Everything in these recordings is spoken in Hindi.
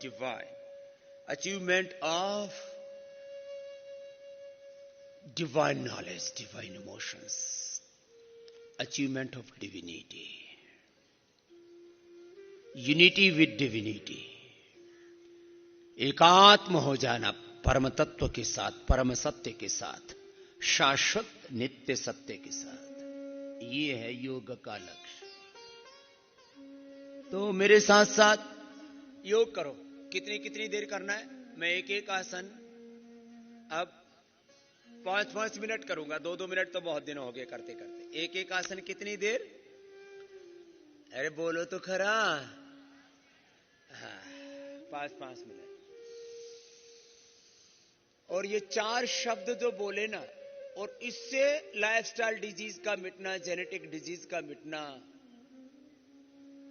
divine. Achievement of divine knowledge, divine emotions. Achievement of divinity. Unity with divinity. एकात्म हो जाना परम तत्व के साथ, परम सत्य के साथ, शाश्वत नित्य सत्य के साथ। ये है योग का लक्ष्य। तो मेरे साथ साथ योग करो। कितनी कितनी देर करना है? मैं एक एक आसन अब 5-5 मिनट करूंगा। 2-2 मिनट तो बहुत दिन हो गए करते करते। एक एक आसन कितनी देर? अरे बोलो तो खरा। हाँ, 5-5 मिनट। और ये 4 शब्द जो बोले ना, और इससे लाइफस्टाइल डिजीज का मिटना, जेनेटिक डिजीज का मिटना,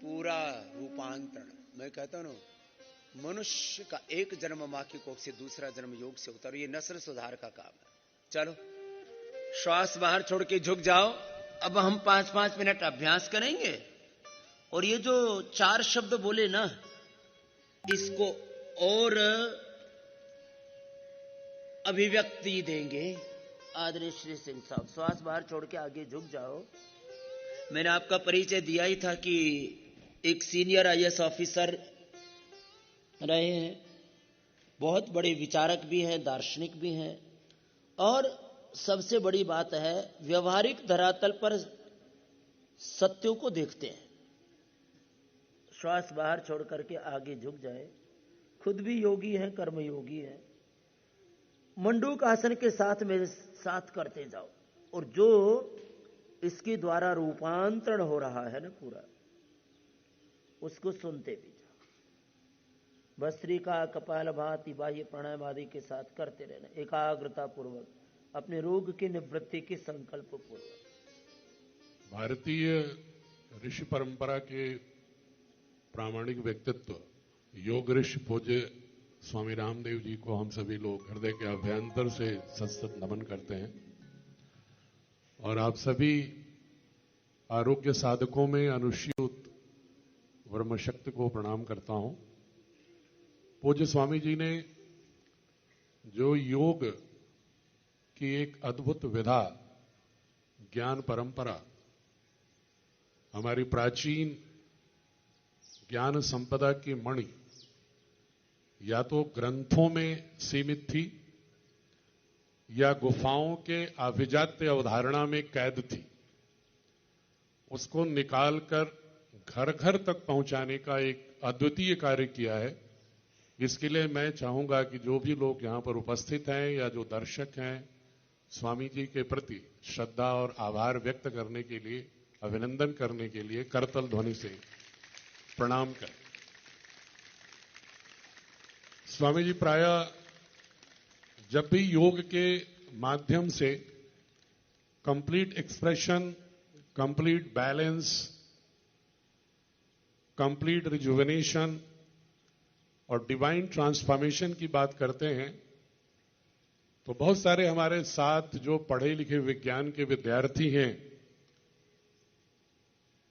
पूरा रूपांतरण। मैं कहता हूं ना, मनुष्य का एक जन्म मां की कोख से, दूसरा जन्म योग से उतारो। ये नस्ल सुधार का काम है। चलो, श्वास बाहर छोड़ के झुक जाओ। अब हम 5-5 मिनट अभ्यास करेंगे। और ये जो 4 शब्द बोले ना, इसको और अभिव्यक्ति देंगे। आदरणीय श्री सिंह साहब, श्वास बाहर छोड़ के आगे झुक जाओ। मैंने आपका परिचय दिया ही था कि एक सीनियर आईएएस ऑफिसर रहे हैं, बहुत बड़े विचारक भी हैं, दार्शनिक भी हैं, और सबसे बड़ी बात है, व्यवहारिक धरातल पर सत्यों को देखते हैं। श्वास बाहर छोड़ करके आगे झुक जाए। खुद भी योगी है, कर्मयोगी है। मंडूक आसन के साथ मेरे साथ करते जाओ। और जो इसके द्वारा रूपांतरण हो रहा है ना पूरा, उसको सुनते भी जाओ। भस्त्रिका, कपालभाति, बाह्य प्राणायाम आदि के साथ करते रहना, एकाग्रता पूर्वक, अपने रोग की निवृत्ति के संकल्प पूर्वक। भारतीय ऋषि परंपरा के प्रामाणिक व्यक्तित्व योग ऋषि पूज्य स्वामी रामदेव जी को हम सभी लोग हृदय के अभ्यंतर से सतत नमन करते हैं। और आप सभी आरोग्य साधकों में अनुष्यूत ब्रह्मशक्ति को प्रणाम करता हूं। पूज्य स्वामी जी ने जो योग की एक अद्भुत विधा, ज्ञान परंपरा, हमारी प्राचीन ज्ञान संपदा की मणि या तो ग्रंथों में सीमित थी या गुफाओं के अभिजात्य अवधारणा में कैद थी, उसको निकालकर घर घर तक पहुंचाने का एक अद्वितीय कार्य किया है। इसके लिए मैं चाहूंगा कि जो भी लोग यहां पर उपस्थित हैं या जो दर्शक हैं, स्वामी जी के प्रति श्रद्धा और आभार व्यक्त करने के लिए, अभिनंदन करने के लिए करतल ध्वनि से प्रणाम करें। स्वामी जी प्रायः जब भी योग के माध्यम से complete expression, complete balance, complete rejuvenation और डिवाइन ट्रांसफॉर्मेशन की बात करते हैं, तो बहुत सारे हमारे साथ जो पढ़े लिखे विज्ञान के विद्यार्थी हैं,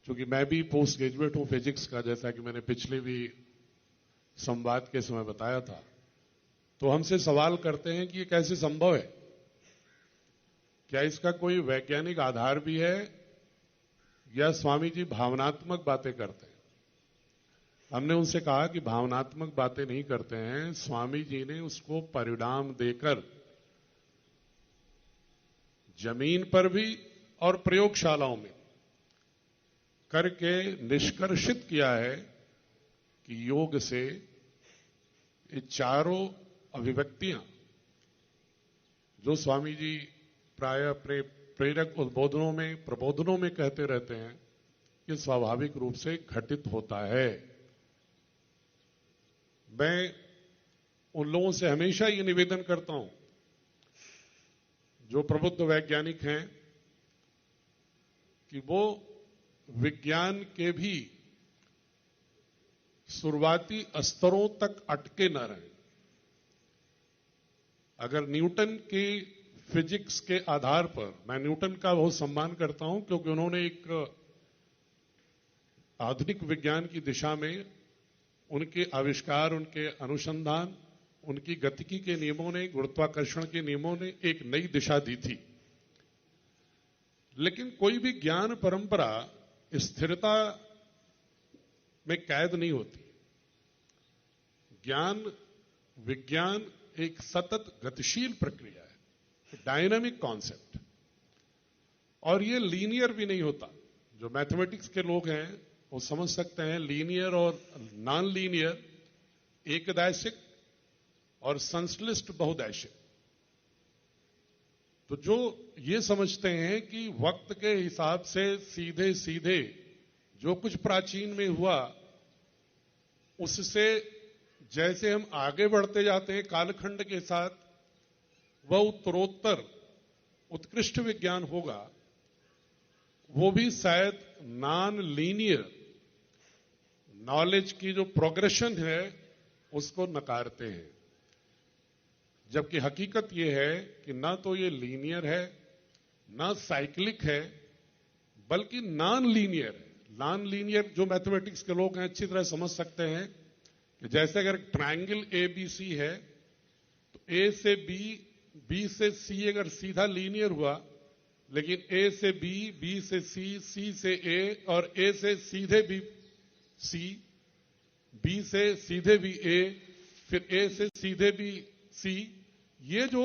क्योंकि मैं भी पोस्ट ग्रेजुएट हूं फिजिक्स का, जैसा कि मैंने पिछले भी संवाद के समय बताया था, तो हमसे सवाल करते हैं कि ये कैसे संभव है, क्या इसका कोई वैज्ञानिक आधार भी है या स्वामी जी भावनात्मक बातें करते हैं। हमने उनसे कहा कि भावनात्मक बातें नहीं करते हैं, स्वामी जी ने उसको परिणाम देकर जमीन पर भी और प्रयोगशालाओं में करके निष्कर्षित किया है कि योग से ये चारों अभिव्यक्तियां जो स्वामी जी प्राय प्रेरक उद्बोधनों में, प्रबोधनों में कहते रहते हैं, ये स्वाभाविक रूप से घटित होता है। मैं उन लोगों से हमेशा ये निवेदन करता हूं जो प्रबुद्ध वैज्ञानिक हैं कि वो विज्ञान के भी शुरुआती स्तरों तक अटके न रहें। अगर न्यूटन की फिजिक्स के आधार पर, मैं न्यूटन का बहुत सम्मान करता हूं क्योंकि उन्होंने एक आधुनिक विज्ञान की दिशा में उनके आविष्कार, उनके अनुसंधान, उनकी गतिकी के नियमों ने, गुरुत्वाकर्षण के नियमों ने एक नई दिशा दी थी। लेकिन कोई भी ज्ञान परंपरा स्थिरता में कैद नहीं होती। विज्ञान एक सतत गतिशील प्रक्रिया है, डायनामिक कॉन्सेप्ट, और ये लीनियर भी नहीं होता। जो मैथमेटिक्स के लोग हैं वो समझ सकते हैं लीनियर और नॉन लीनियर, एकदैशिक और संश्लिष्ट बहुदैशिक। तो जो ये समझते हैं कि वक्त के हिसाब से सीधे सीधे जो कुछ प्राचीन में हुआ उससे जैसे हम आगे बढ़ते जाते हैं कालखंड के साथ, वह उत्तरोत्तर उत्कृष्ट विज्ञान होगा, वो भी शायद नॉन लीनियर नॉलेज की जो प्रोग्रेशन है उसको नकारते हैं। जबकि हकीकत यह है कि ना तो ये लीनियर है, ना साइक्लिक है, बल्कि नॉन लीनियर है। नॉन लीनियर जो मैथमेटिक्स के लोग हैं अच्छी तरह समझ सकते हैं कि जैसे अगर ट्रायंगल ABC है तो A से B, B से C अगर सीधा लीनियर हुआ, लेकिन A से B, B से C, C से A और A से सीधे भी C, B से सीधे भी A, फिर A से सीधे भी C, ये जो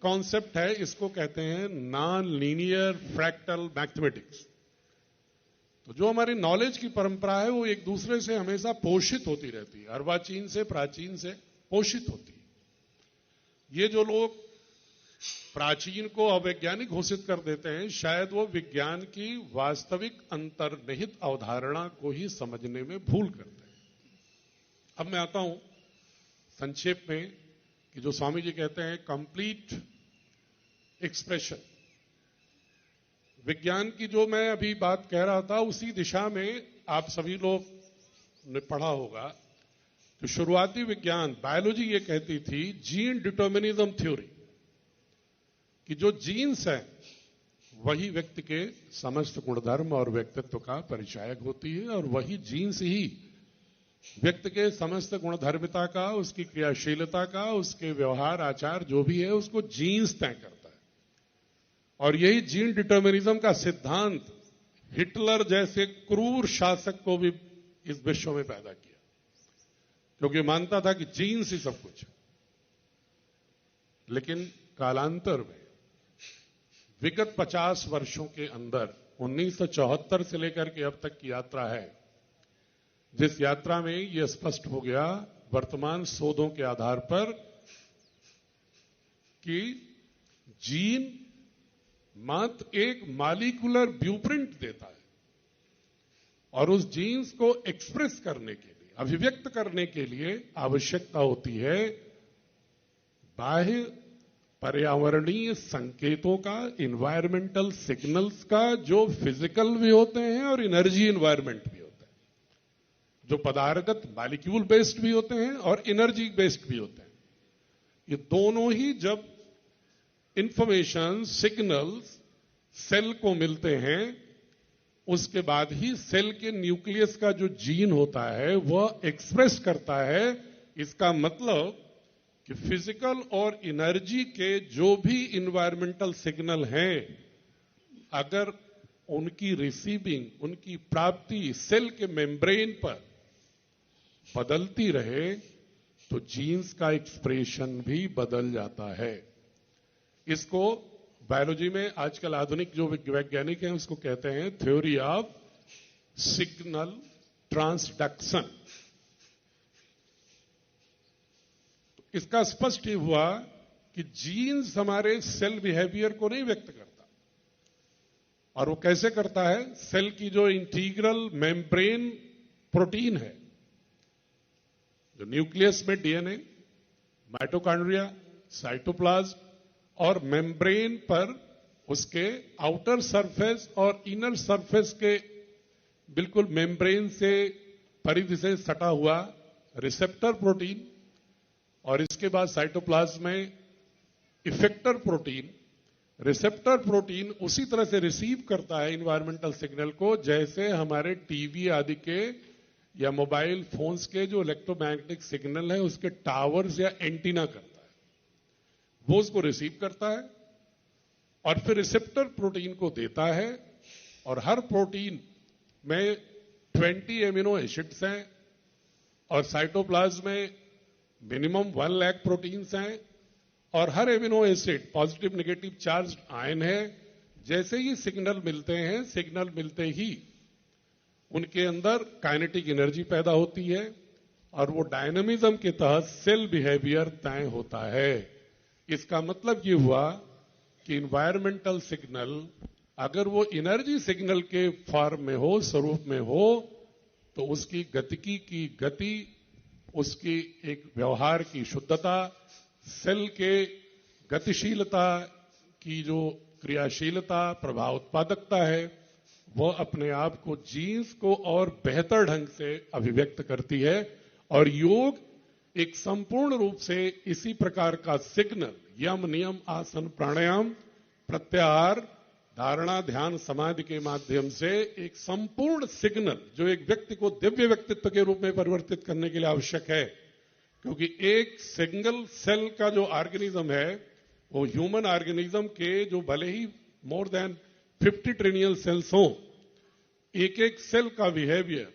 कॉन्सेप्ट है इसको कहते हैं नॉन लीनियर फ्रैक्टल मैथमेटिक्स। तो जो हमारी नॉलेज की परंपरा है वो एक दूसरे से हमेशा पोषित होती रहती है, अर्वाचीन से प्राचीन से पोषित होती है। ये जो लोग प्राचीन को अवैज्ञानिक घोषित कर देते हैं, शायद वो विज्ञान की वास्तविक अंतर्निहित अवधारणा को ही समझने में भूल करते हैं। अब मैं आता हूं संक्षेप में कि जो स्वामी जी कहते हैं कंप्लीट एक्सप्रेशन। विज्ञान की जो मैं अभी बात कह रहा था उसी दिशा में आप सभी लोग ने पढ़ा होगा कि शुरुआती विज्ञान बायोलॉजी ये कहती थी जीन डिटर्मिनिज्म थ्योरी, कि जो जीन्स हैं वही व्यक्ति के समस्त गुणधर्म और व्यक्तित्व का परिचायक होती है, और वही जीन्स ही व्यक्ति के समस्त गुणधर्मिता का, उसकी क्रियाशीलता का, उसके व्यवहार आचार जो भी है उसको जीन्स तय करता है। और यही जीन डिटर्मिनिज्म का सिद्धांत हिटलर जैसे क्रूर शासक को भी इस विश्व में पैदा किया, क्योंकि मानता था कि जीन्स ही सब कुछ है। लेकिन कालांतर में विगत 50 वर्षों के अंदर 1974 से लेकर के अब तक की यात्रा है, जिस यात्रा में यह स्पष्ट हो गया वर्तमान शोधों के आधार पर कि जीन मात्र एक मॉलिक्यूलर ब्लूप्रिंट देता है, और उस जीन्स को एक्सप्रेस करने के लिए, अभिव्यक्त करने के लिए आवश्यकता होती है बाह्य पर्यावरणीय संकेतों का, इन्वायरमेंटल सिग्नल्स का, जो फिजिकल भी होते हैं और एनर्जी एनवायरमेंट भी होते हैं, जो पदार्थगत मॉलिक्यूल बेस्ड भी होते हैं और एनर्जी बेस्ड भी होते हैं। ये दोनों ही जब इंफॉर्मेशन सिग्नल्स सेल को मिलते हैं, उसके बाद ही सेल के न्यूक्लियस का जो जीन होता है वह एक्सप्रेस करता है। इसका मतलब कि फिजिकल और एनर्जी के जो भी इन्वायरमेंटल सिग्नल हैं, अगर उनकी रिसीविंग, उनकी प्राप्ति सेल के मेम्ब्रेन पर बदलती रहे तो जीन्स का एक्सप्रेशन भी बदल जाता है। इसको बायोलॉजी में आजकल आधुनिक जो वैज्ञानिक हैं उसको कहते हैं थ्योरी ऑफ सिग्नल ट्रांसडक्शन। इसका स्पष्ट ही हुआ कि जीन्स हमारे सेल बिहेवियर को नहीं व्यक्त करता, और वो कैसे करता है? सेल की जो इंटीग्रल मेम्ब्रेन प्रोटीन है, जो न्यूक्लियस में डीएनए, माइटोकॉन्ड्रिया, साइटोप्लाज्म और मेम्ब्रेन पर उसके आउटर सरफेस और इनर सरफेस के बिल्कुल मेम्ब्रेन से परिधि से सटा हुआ रिसेप्टर प्रोटीन, और इसके बाद साइटोप्लाज्म में इफेक्टर प्रोटीन। रिसेप्टर प्रोटीन उसी तरह से रिसीव करता है इन्वायरमेंटल सिग्नल को जैसे हमारे टीवी आदि के या मोबाइल फोन्स के जो इलेक्ट्रोमैग्नेटिक सिग्नल है उसके टावर्स या एंटीना करता है, वो उसको रिसीव करता है और फिर रिसेप्टर प्रोटीन को देता है। और हर प्रोटीन में 20 एमिनो एसिड्स हैं और साइटोप्लाज्म में मिनिमम 1 लाख प्रोटीन्स हैं और हर amino acid positive negative charge ion है। जैसे ही सिग्नल मिलते हैं, सिग्नल मिलते ही उनके अंदर काइनेटिक एनर्जी पैदा होती है और वो डायनामिज्म के तहत सेल बिहेवियर तय होता है। इसका मतलब ये हुआ कि इन्वायरमेंटल सिग्नल अगर वो एनर्जी सिग्नल के फॉर्म में हो, स्वरूप में हो, तो उसकी गतिकी की गति, उसकी एक व्यवहार की शुद्धता, सेल के गतिशीलता की जो क्रियाशीलता, प्रभाव उत्पादकता है, वह अपने आप को जीन्स को और बेहतर ढंग से अभिव्यक्त करती है। और योग एक संपूर्ण रूप से इसी प्रकार का सिग्नल, यम नियम आसन प्राणायाम प्रत्याहार धारणा ध्यान समाधि के माध्यम से एक संपूर्ण सिग्नल जो एक व्यक्ति को दिव्य व्यक्तित्व के रूप में परिवर्तित करने के लिए आवश्यक है। क्योंकि एक सिंगल सेल का जो ऑर्गेनिज्म है, वो ह्यूमन ऑर्गेनिज्म के जो भले ही मोर देन 50 ट्रिलियन सेल्स हों, एक एक सेल का बिहेवियर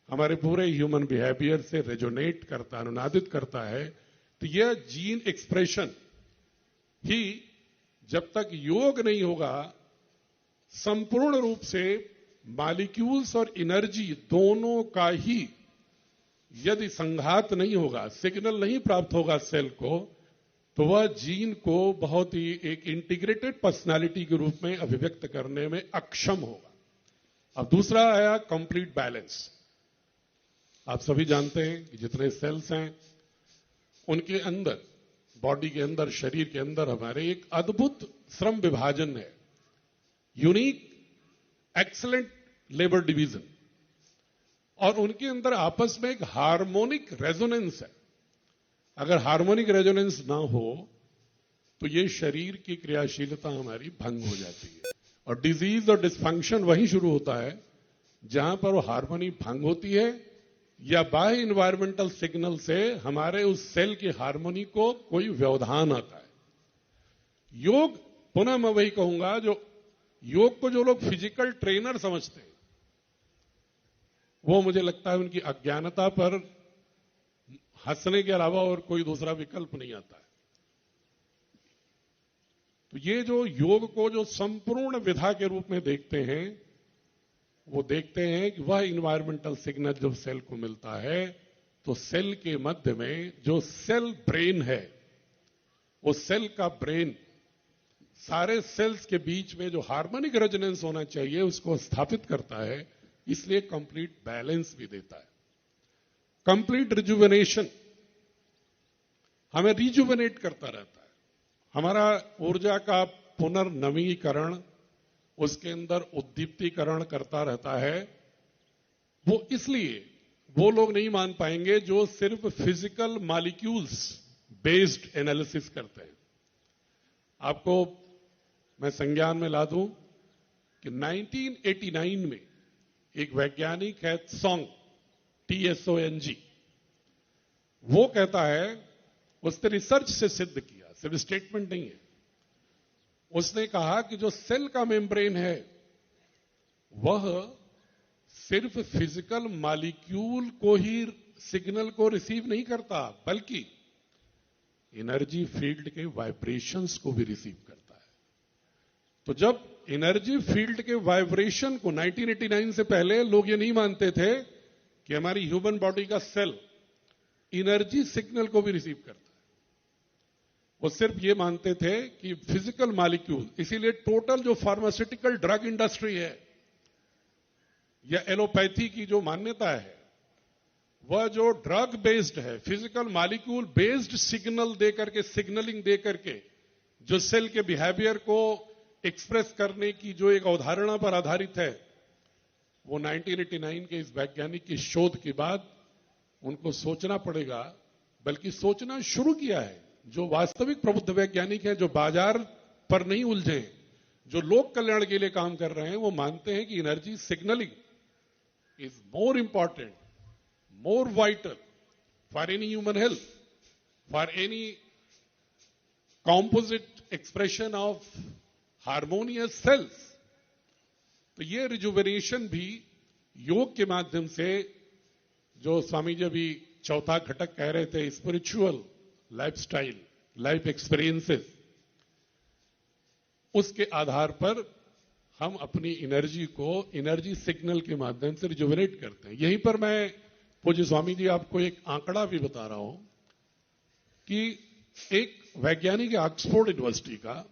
हमारे पूरे ह्यूमन बिहेवियर से रेजोनेट करता, अनुनादित करता है। तो यह जीन एक्सप्रेशन ही जब तक योग नहीं होगा, संपूर्ण रूप से मॉलिक्यूल्स और एनर्जी दोनों का ही यदि संघात नहीं होगा, सिग्नल नहीं प्राप्त होगा सेल को, तो वह जीन को बहुत ही एक इंटीग्रेटेड पर्सनालिटी के रूप में अभिव्यक्त करने में अक्षम होगा। अब दूसरा आया कंप्लीट बैलेंस। आप सभी जानते हैं कि जितने सेल्स हैं उनके अंदर, बॉडी के अंदर, शरीर के अंदर हमारे एक अद्भुत श्रम विभाजन है, यूनिक एक्सीलेंट लेबर डिवीजन, और उनके अंदर आपस में एक हार्मोनिक रेजोनेंस है। अगर हार्मोनिक रेजोनेंस ना हो तो ये शरीर की क्रियाशीलता हमारी भंग हो जाती है और डिजीज और डिस्फंक्शन वहीं शुरू होता है जहां पर वो हार्मोनी भंग होती है या बाह्य इन्वायरमेंटल सिग्नल से हमारे उस सेल की हार्मोनी को कोई व्यवधान आता है। योग, पुनः मैं वही कहूंगा, जो योग को जो लोग फिजिकल ट्रेनर समझते हैं, वो मुझे लगता है उनकी अज्ञानता पर हंसने के अलावा और कोई दूसरा विकल्प नहीं आता है। तो ये जो योग को जो संपूर्ण विधा के रूप में देखते हैं, वो देखते हैं कि वह इन्वायरमेंटल सिग्नल जब सेल को मिलता है तो सेल के मध्य में जो सेल ब्रेन है, वो सेल का ब्रेन सारे सेल्स के बीच में जो हार्मोनिक रेजोनेंस होना चाहिए उसको स्थापित करता है, इसलिए कंप्लीट बैलेंस भी देता है। कंप्लीट रिजुवेनेशन हमें रिजुवेनेट करता रहता है, हमारा ऊर्जा का पुनर्नवीकरण, उसके अंदर उद्दीप्तीकरण करता रहता है। वो इसलिए वो लोग नहीं मान पाएंगे जो सिर्फ फिजिकल मॉलिक्यूल्स बेस्ड एनालिसिस करते हैं। आपको मैं संज्ञान में ला दूं कि 1989 में एक वैज्ञानिक है त्सोंग, TSONG, वो कहता है, उसने रिसर्च से सिद्ध किया, सिर्फ स्टेटमेंट नहीं है, उसने कहा कि जो सेल का मेम्ब्रेन है वह सिर्फ फिजिकल मॉलिक्यूल को ही सिग्नल को रिसीव नहीं करता, बल्कि एनर्जी फील्ड के वाइब्रेशंस को भी रिसीव करता है। तो जब एनर्जी फील्ड के वाइब्रेशन को 1989 से पहले लोग ये नहीं मानते थे कि हमारी ह्यूमन बॉडी का सेल एनर्जी सिग्नल को भी रिसीव करता है, वो सिर्फ ये मानते थे कि फिजिकल मॉलिक्यूल। इसीलिए टोटल जो फार्मास्यूटिकल ड्रग इंडस्ट्री है या एलोपैथी की जो मान्यता है, वह जो ड्रग बेस्ड है, फिजिकल मॉलिक्यूल बेस्ड सिग्नल देकर के, सिग्नलिंग देकर के जो सेल के बिहेवियर को एक्सप्रेस करने की जो एक अवधारणा पर आधारित है, वो 1989 के इस वैज्ञानिक की शोध के बाद उनको सोचना पड़ेगा, बल्कि सोचना शुरू किया है। जो वास्तविक प्रबुद्ध वैज्ञानिक है, जो बाजार पर नहीं उलझे, जो लोक कल्याण के लिए काम कर रहे हैं, वो मानते हैं कि energy signalling is more important more vital for any human health, for any composite expression of harmonious cells. तो ये रिजुवेनेशन भी योग के माध्यम से, जो स्वामी जी अभी चौथा घटक कह रहे थे, स्पिरिचुअल लाइफस्टाइल, लाइफ एक्सपीरियंसेस, उसके आधार पर हम अपनी एनर्जी को एनर्जी सिग्नल के माध्यम से रिजुवेनेट करते हैं। यहीं पर मैं पूज्य स्वामी जी आपको एक आंकड़ा भी बता रहा हूं कि एक वैज्ञानिक है ऑक्सफोर्ड यूनिवर्सिटी का,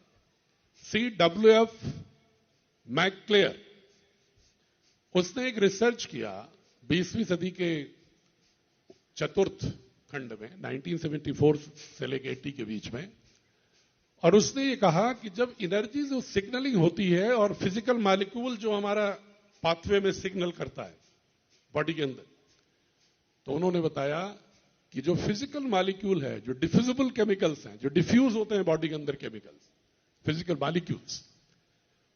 CWF मैकक्लेयर, उसने एक रिसर्च किया 20वीं सदी के चतुर्थ खंड में, 1974 से लेकर 80 के बीच में, और उसने ये कहा कि जब एनर्जी जो सिग्नलिंग होती है और फिजिकल मॉलिक्यूल जो हमारा पाथवे में सिग्नल करता है बॉडी के अंदर, तो उन्होंने बताया कि जो फिजिकल मॉलिक्यूल है, जो डिफ्यूजिबल केमिकल्स हैं, जो डिफ्यूज होते हैं बॉडी के अंदर केमिकल्स, फिजिकल मॉलिक्यूल्स,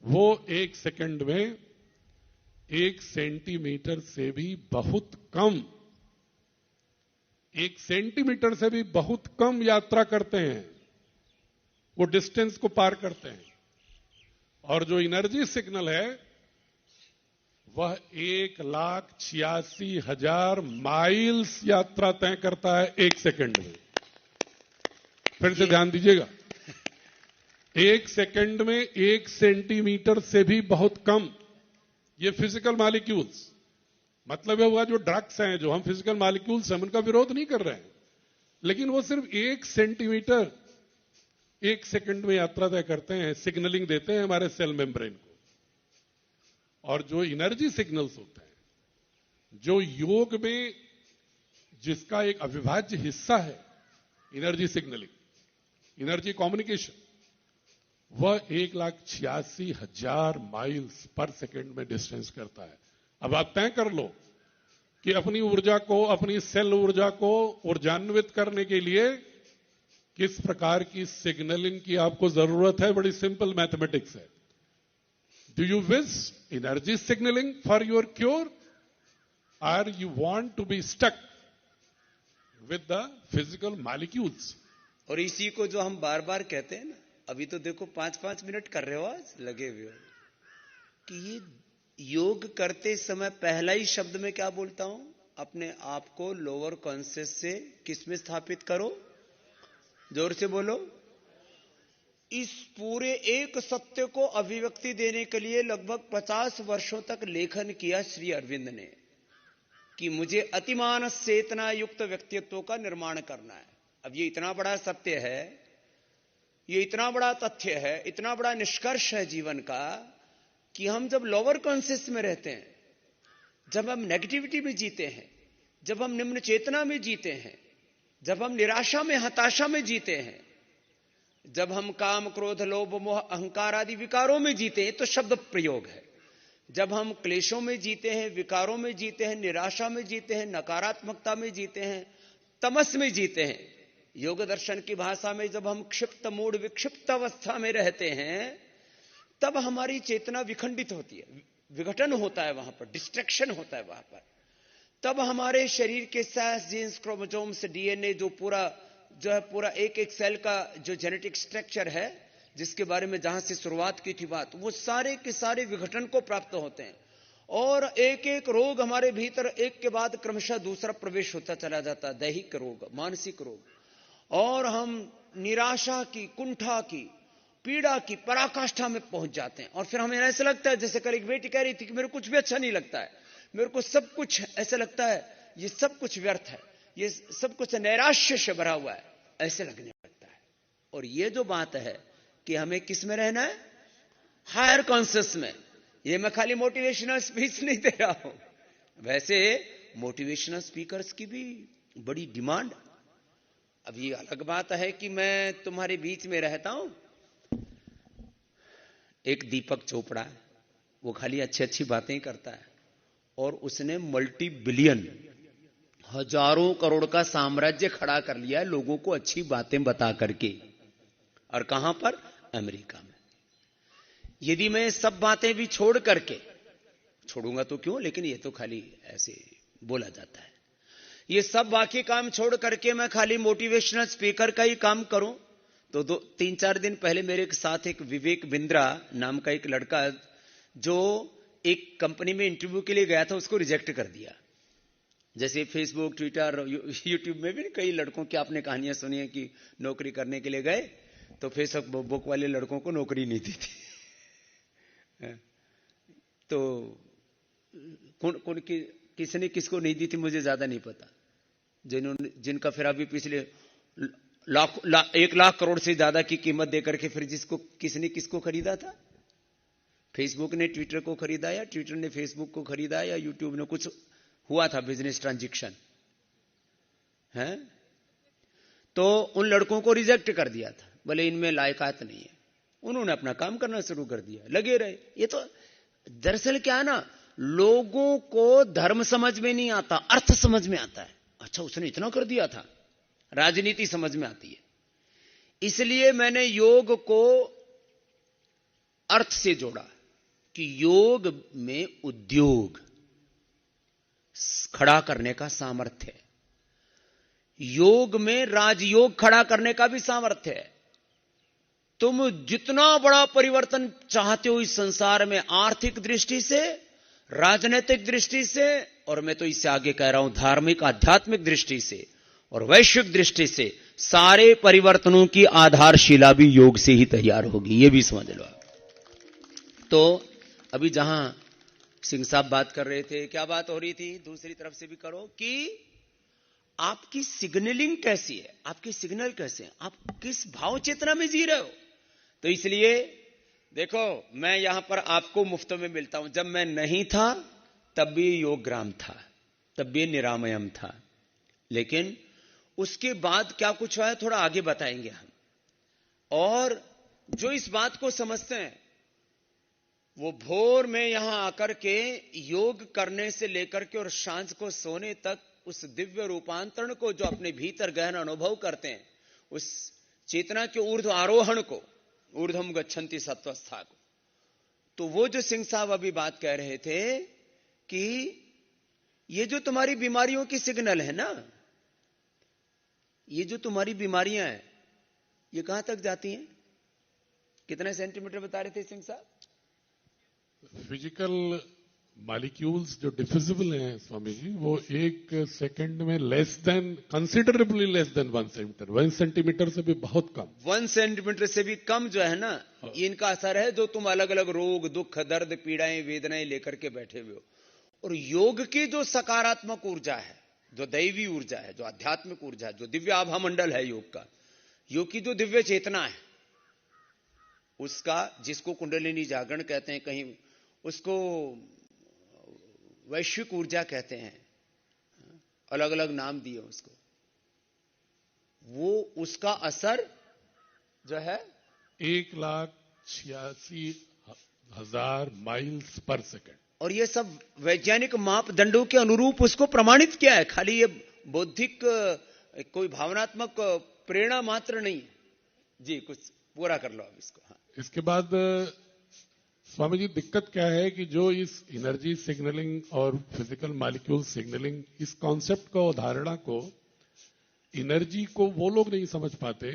वो 1 सेकंड में 1 सेंटीमीटर से भी बहुत कम, 1 सेंटीमीटर से भी बहुत कम यात्रा करते हैं, वो डिस्टेंस को पार करते हैं। और जो एनर्जी सिग्नल है वह 1,86,000 माइल्स यात्रा तय करता है 1 सेकंड में। फिर से ध्यान दीजिएगा, 1 सेकंड में 1 सेंटीमीटर से भी बहुत कम। ये फिजिकल मॉलिक्यूल्स, मतलब है हुआ जो ड्रग्स हैं, जो हम फिजिकल मॉलिक्यूल्स हैं, उनका विरोध नहीं कर रहे हैं, लेकिन वो सिर्फ 1 सेंटीमीटर 1 सेकंड में यात्रा तय करते हैं, सिग्नलिंग देते हैं हमारे सेल मेम्ब्रेन को। और जो एनर्जी सिग्नल्स होते हैं, जो योग में जिसका एक अविभाज्य हिस्सा है एनर्जी सिग्नलिंग, एनर्जी कम्युनिकेशन, वह 1,86,000 माइल्स पर सेकंड में डिस्टेंस करता है। अब आप तय कर लो कि अपनी ऊर्जा को, अपनी सेल ऊर्जा को ऊर्जान्वित करने के लिए किस प्रकार की सिग्नलिंग की आपको जरूरत है। बड़ी सिंपल मैथमेटिक्स है। Do you wish energy signalling for your cure, और you want to be stuck with the physical molecules? और इसी को जो हम बार बार कहते हैं ना, अभी तो देखो 5-5 मिनट कर रहे हो, आज लगे हुए हो, कि ये योग करते समय पहला ही शब्द में क्या बोलता हूं, अपने आप को लोअर कॉन्शियस से किस में स्थापित करो, जोर से बोलो। इस पूरे एक सत्य को अभिव्यक्ति देने के लिए लगभग 50 वर्षों तक लेखन किया श्री अरविंद ने, कि मुझे अतिमानस चेतना युक्त व्यक्तित्व का निर्माण करना है। अब ये इतना बड़ा सत्य है, ये इतना बड़ा तथ्य है, इतना बड़ा निष्कर्ष है जीवन का, कि हम जब लोअर कॉन्शियस में रहते हैं, जब हम नेगेटिविटी में जीते हैं, जब हम निम्न चेतना में जीते हैं, जब हम निराशा में, हताशा में जीते हैं, जब हम काम, क्रोध, लोभ, मोह, अहंकार आदि विकारों में जीते हैं, तो शब्द प्रयोग है। जब हम क्लेशों में जीते हैं, विकारों में जीते हैं, निराशा में जीते हैं, नकारात्मकता में जीते हैं, तमस में जीते हैं, योग दर्शन की भाषा में जब हम क्षिप्त मूड, विक्षिप्त अवस्था में रहते हैं, तब हमारी चेतना विखंडित होती है, विघटन होता है, वहां पर डिस्ट्रैक्शन होता है वहां पर। तब हमारे शरीर के सेल्स, जीन्स, क्रोमोसोम्स, डीएनए, जो पूरा एक एक सेल का जो जेनेटिक स्ट्रक्चर है, जिसके बारे में जहां से शुरुआत की थी बात, वो सारे के सारे विघटन को प्राप्त होते हैं। और एक एक रोग हमारे भीतर एक के बाद क्रमशः दूसरा प्रवेश होता चला जाता है, दैहिक रोग, मानसिक रोग, और हम निराशा की, कुंठा की, पीड़ा की पराकाष्ठा में पहुंच जाते हैं। और फिर हमें ऐसा लगता है, जैसे कल एक बेटी कह रही थी कि मेरे कुछ भी अच्छा नहीं लगता है, मेरे को सब कुछ ऐसा लगता है ये सब कुछ व्यर्थ है, ये सब कुछ नैराश्य से भरा हुआ है, ऐसे लगने लगता है। और ये जो बात है कि हमें किस में रहना है, हायर कॉन्शियस में। ये मैं खाली मोटिवेशनल स्पीच नहीं दे रहा हूं, वैसे मोटिवेशनल स्पीकर्स की भी बड़ी डिमांड। अब ये अलग बात है कि मैं तुम्हारे बीच में रहता हूं। एक दीपक चोपड़ा है, वो खाली अच्छी अच्छी बातें करता है, और उसने मल्टी बिलियन, हजारों करोड़ का साम्राज्य खड़ा कर लिया है लोगों को अच्छी बातें बता करके। और कहां पर? अमेरिका में। यदि मैं सब बातें भी छोड़ करके, छोड़ूंगा तो क्यों, लेकिन ये तो खाली ऐसे बोला जाता है, ये सब बाकी काम छोड़ करके मैं खाली मोटिवेशनल स्पीकर का ही काम करूं, तो 3-4 दिन पहले मेरे साथ एक विवेक बिंद्रा नाम का एक लड़का जो एक कंपनी में इंटरव्यू के लिए गया था, उसको रिजेक्ट कर दिया। जैसे फेसबुक, ट्विटर, यूट्यूब में भी कई लड़कों की आपने कहानियां सुनी है कि नौकरी करने के लिए गए तो फेसबुक वाले लड़कों को नौकरी नहीं दी थी। तो किसने किसको नहीं दी थी मुझे ज्यादा नहीं पता, जिनका फिर अभी पिछले 1 लाख करोड़ से ज्यादा की कीमत देकर के फिर किसने किसको खरीदा था। फेसबुक ने ट्विटर को खरीदा या ट्विटर ने फेसबुक को खरीदा या यूट्यूब ने, कुछ हुआ था बिजनेस ट्रांजैक्शन है। तो उन लड़कों को रिजेक्ट कर दिया था, बोले इनमें लायकात नहीं है। उन्होंने अपना काम करना शुरू कर दिया, लगे रहे। ये तो दरअसल क्या है ना, लोगों को धर्म समझ में नहीं आता, अर्थ समझ में आता है। अच्छा उसने इतना कर दिया था, राजनीति समझ में आती है। इसलिए मैंने योग को अर्थ से जोड़ा कि योग में उद्योग खड़ा करने का सामर्थ्य है, योग में राजयोग खड़ा करने का भी सामर्थ्य है। तुम जितना बड़ा परिवर्तन चाहते हो इस संसार में, आर्थिक दृष्टि से, राजनीतिक दृष्टि से, और मैं तो इससे आगे कह रहा हूं धार्मिक आध्यात्मिक दृष्टि से और वैश्विक दृष्टि से, सारे परिवर्तनों की आधारशिला भी योग से ही तैयार होगी, यह भी समझ लो। तो अभी जहां सिंह साहब बात कर रहे थे, क्या बात हो रही थी, दूसरी तरफ से भी करो कि आपकी सिग्नलिंग कैसी है, आपके सिग्नल कैसे हैं, आप किस भाव चेतना में जी रहे हो। तो इसलिए देखो, मैं यहां पर आपको मुफ्त में मिलता हूं। जब मैं नहीं था तब भी योगग्राम था, तब भी निरामयम था, लेकिन उसके बाद क्या कुछ हुआ है थोड़ा आगे बताएंगे हम। और जो इस बात को समझते हैं वो भोर में यहां आकर के योग करने से लेकर के और सांझ को सोने तक उस दिव्य रूपांतरण को जो अपने भीतर गहन अनुभव करते हैं, उस चेतना के ऊर्ध्व आरोहण को, ऊर्ध्वम गच्छन्ति सत्वस्था को, तो वो जो सिंह साहब अभी बात कह रहे थे कि ये जो तुम्हारी बीमारियों की सिग्नल है ना, ये जो तुम्हारी बीमारियां हैं, ये कहां तक जाती हैं? कितने सेंटीमीटर बता रहे थे सिंह साहब? फिजिकल मॉलिक्यूल्स जो डिफिजिबल हैं स्वामी जी, वो 1 सेकंड में considerably less than 1 centimetre, 1 centimetre से भी बहुत कम, 1 सेंटीमीटर से भी कम जो है ना, इनका असर है जो तुम अलग अलग रोग, दुख, दर्द, पीड़ाएं, वेदनाएं लेकर के बैठे हुए हो। और योग की जो सकारात्मक ऊर्जा है, जो दैवी ऊर्जा है, जो आध्यात्मिक ऊर्जा है, जो दिव्य आभा मंडल है योग का, योग की जो दिव्य चेतना है, उसका, जिसको कुंडलिनी जागरण कहते हैं, कहीं उसको वैश्विक ऊर्जा कहते हैं, अलग अलग नाम दिए उसको, वो उसका असर जो है 1,86,000 माइल्स पर सेकंड। और ये सब वैज्ञानिक मापदंडों के अनुरूप उसको प्रमाणित किया है, खाली ये बौद्धिक कोई भावनात्मक प्रेरणा मात्र नहीं। जी कुछ पूरा कर लो अब इसको। हाँ। इसके बाद स्वामी जी दिक्कत क्या है कि जो इस एनर्जी सिग्नलिंग और फिजिकल मॉलिक्यूल सिग्नलिंग, इस कॉन्सेप्ट को, धारणा को, एनर्जी को वो लोग नहीं समझ पाते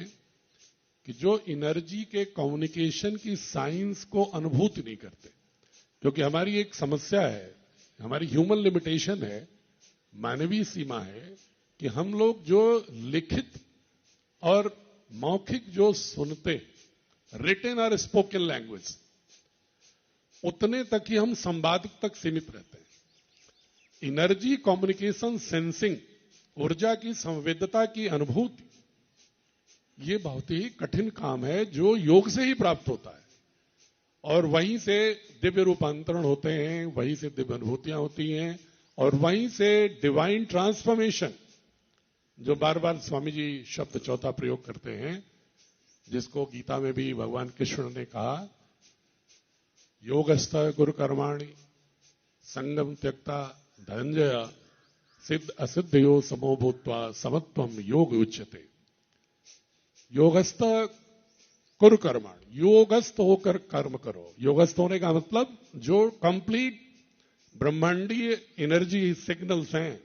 कि जो एनर्जी के कम्युनिकेशन की साइंस को अनुभूति नहीं करते। क्योंकि हमारी एक समस्या है, हमारी ह्यूमन लिमिटेशन है, मानवीय सीमा है कि हम लोग जो लिखित और मौखिक जो सुनते, रिटन और स्पोकन लैंग्वेज, उतने तक ही हम संवाद तक सीमित रहते हैं। एनर्जी कम्युनिकेशन सेंसिंग, ऊर्जा की संवेदता की अनुभूति, ये बहुत ही कठिन काम है जो योग से ही प्राप्त होता है। और वहीं से दिव्य रूपांतरण होते हैं, वहीं से दिव्य अनुभूतियां होती हैं, और वहीं से डिवाइन ट्रांसफॉर्मेशन, जो बार बार स्वामी जी शब्द चौथा प्रयोग करते हैं, जिसको गीता में भी भगवान कृष्ण ने कहा, योगस्थ गुरु कर्माणि संगम त्यक्ता धनंजय सिद्ध असिद्धयो समो भूत्वा समत्वम योग उच्यते। योगस्थ कुरु कर्माणि, योगस्थ होकर कर्म करो। योगस्थ होने का मतलब जो कंप्लीट ब्रह्मांडीय एनर्जी सिग्नल्स हैं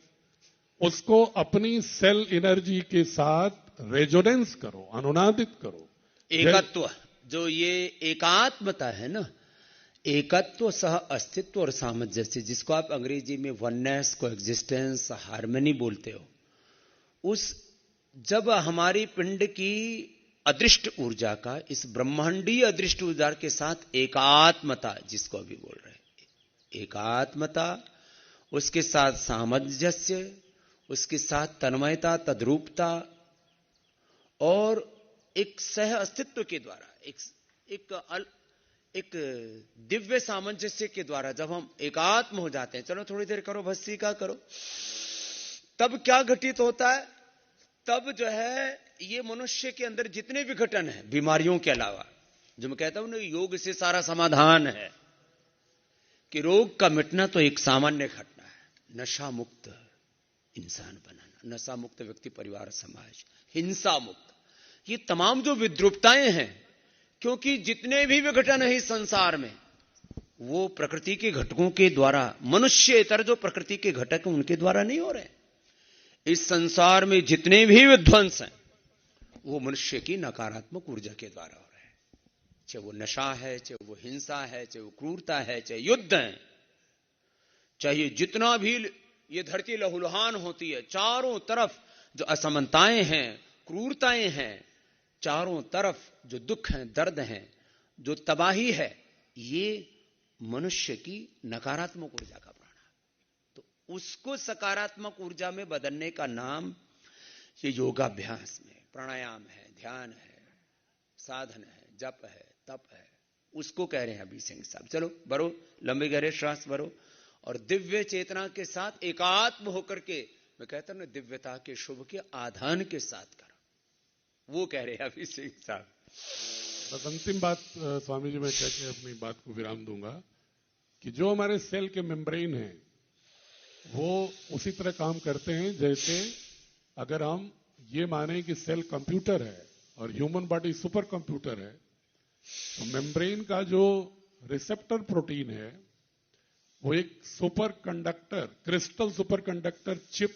उसको अपनी सेल एनर्जी के साथ रेजोनेंस करो, अनुनादित करो। एकत्व, जो ये एकात्मता है ना, एकत्व सह अस्तित्व और सामंजस्य, जिसको आप अंग्रेजी में वननेस, को एग्जिस्टेंस, हार्मनी बोलते हो, उस जब हमारी पिंड की अदृष्ट ऊर्जा का इस ब्रह्मांडीय अदृष्ट ऊर्जा के साथ एकात्मता, जिसको अभी बोल रहे हैं, एकात्मता, उसके साथ सामंजस्य, उसके साथ तन्मयता, तद्रूपता और एक सह अस्तित्व के द्वारा, एक दिव्य सामंजस्य के द्वारा जब हम एकात्म हो जाते हैं, चलो थोड़ी देर करो, भस्सी का करो, तब क्या घटित होता है? तब जो है ये मनुष्य के अंदर जितने भी घटन है, बीमारियों के अलावा, जो मैं कहता हूं ना, योग से सारा समाधान है, कि रोग का मिटना तो एक सामान्य घटना है। नशा मुक्त इंसान बनाना, नशा मुक्त व्यक्ति, परिवार, समाज, हिंसा मुक्त, ये तमाम जो विद्रूपताएं हैं, क्योंकि जितने भी विघटन है इस संसार में, वो प्रकृति के घटकों के द्वारा, मनुष्येतर जो प्रकृति के घटक हैं उनके द्वारा नहीं हो रहे। इस संसार में जितने भी विध्वंस हैं वो मनुष्य की नकारात्मक ऊर्जा के द्वारा हो रहे हैं, चाहे वो नशा है, चाहे वो हिंसा है, चाहे वो क्रूरता है, चाहे युद्ध है, चाहे जितना भी ये धरती लहूलुहान होती है, चारों तरफ जो असमानताएं हैं, क्रूरताएं हैं, चारों तरफ जो दुख हैं, दर्द हैं, जो तबाही है, ये मनुष्य की नकारात्मक ऊर्जा का प्राण है। तो उसको सकारात्मक ऊर्जा में बदलने का नाम ये योगाभ्यास में प्राणायाम है, ध्यान है, साधन है, जप है, तप है, उसको कह रहे हैं अभी सिंह साहब। चलो भरो, लंबे गहरे श्वास भरो और दिव्य चेतना के साथ एकात्म होकर के, मैं कहता हूं ना, दिव्यता के शुभ के आधान के साथ करो, वो कह रहे हैं अभी सिंह साहब। बस अंतिम बात स्वामी जी मैं कह के अपनी बात को विराम दूंगा कि जो हमारे सेल के मेम्ब्रेन हैं वो उसी तरह काम करते हैं जैसे अगर हम ये माने कि सेल कंप्यूटर है और ह्यूमन बॉडी सुपर कंप्यूटर है, तो मेम्ब्रेन का जो रिसेप्टर प्रोटीन है वो एक superconductor, crystal superconductor chip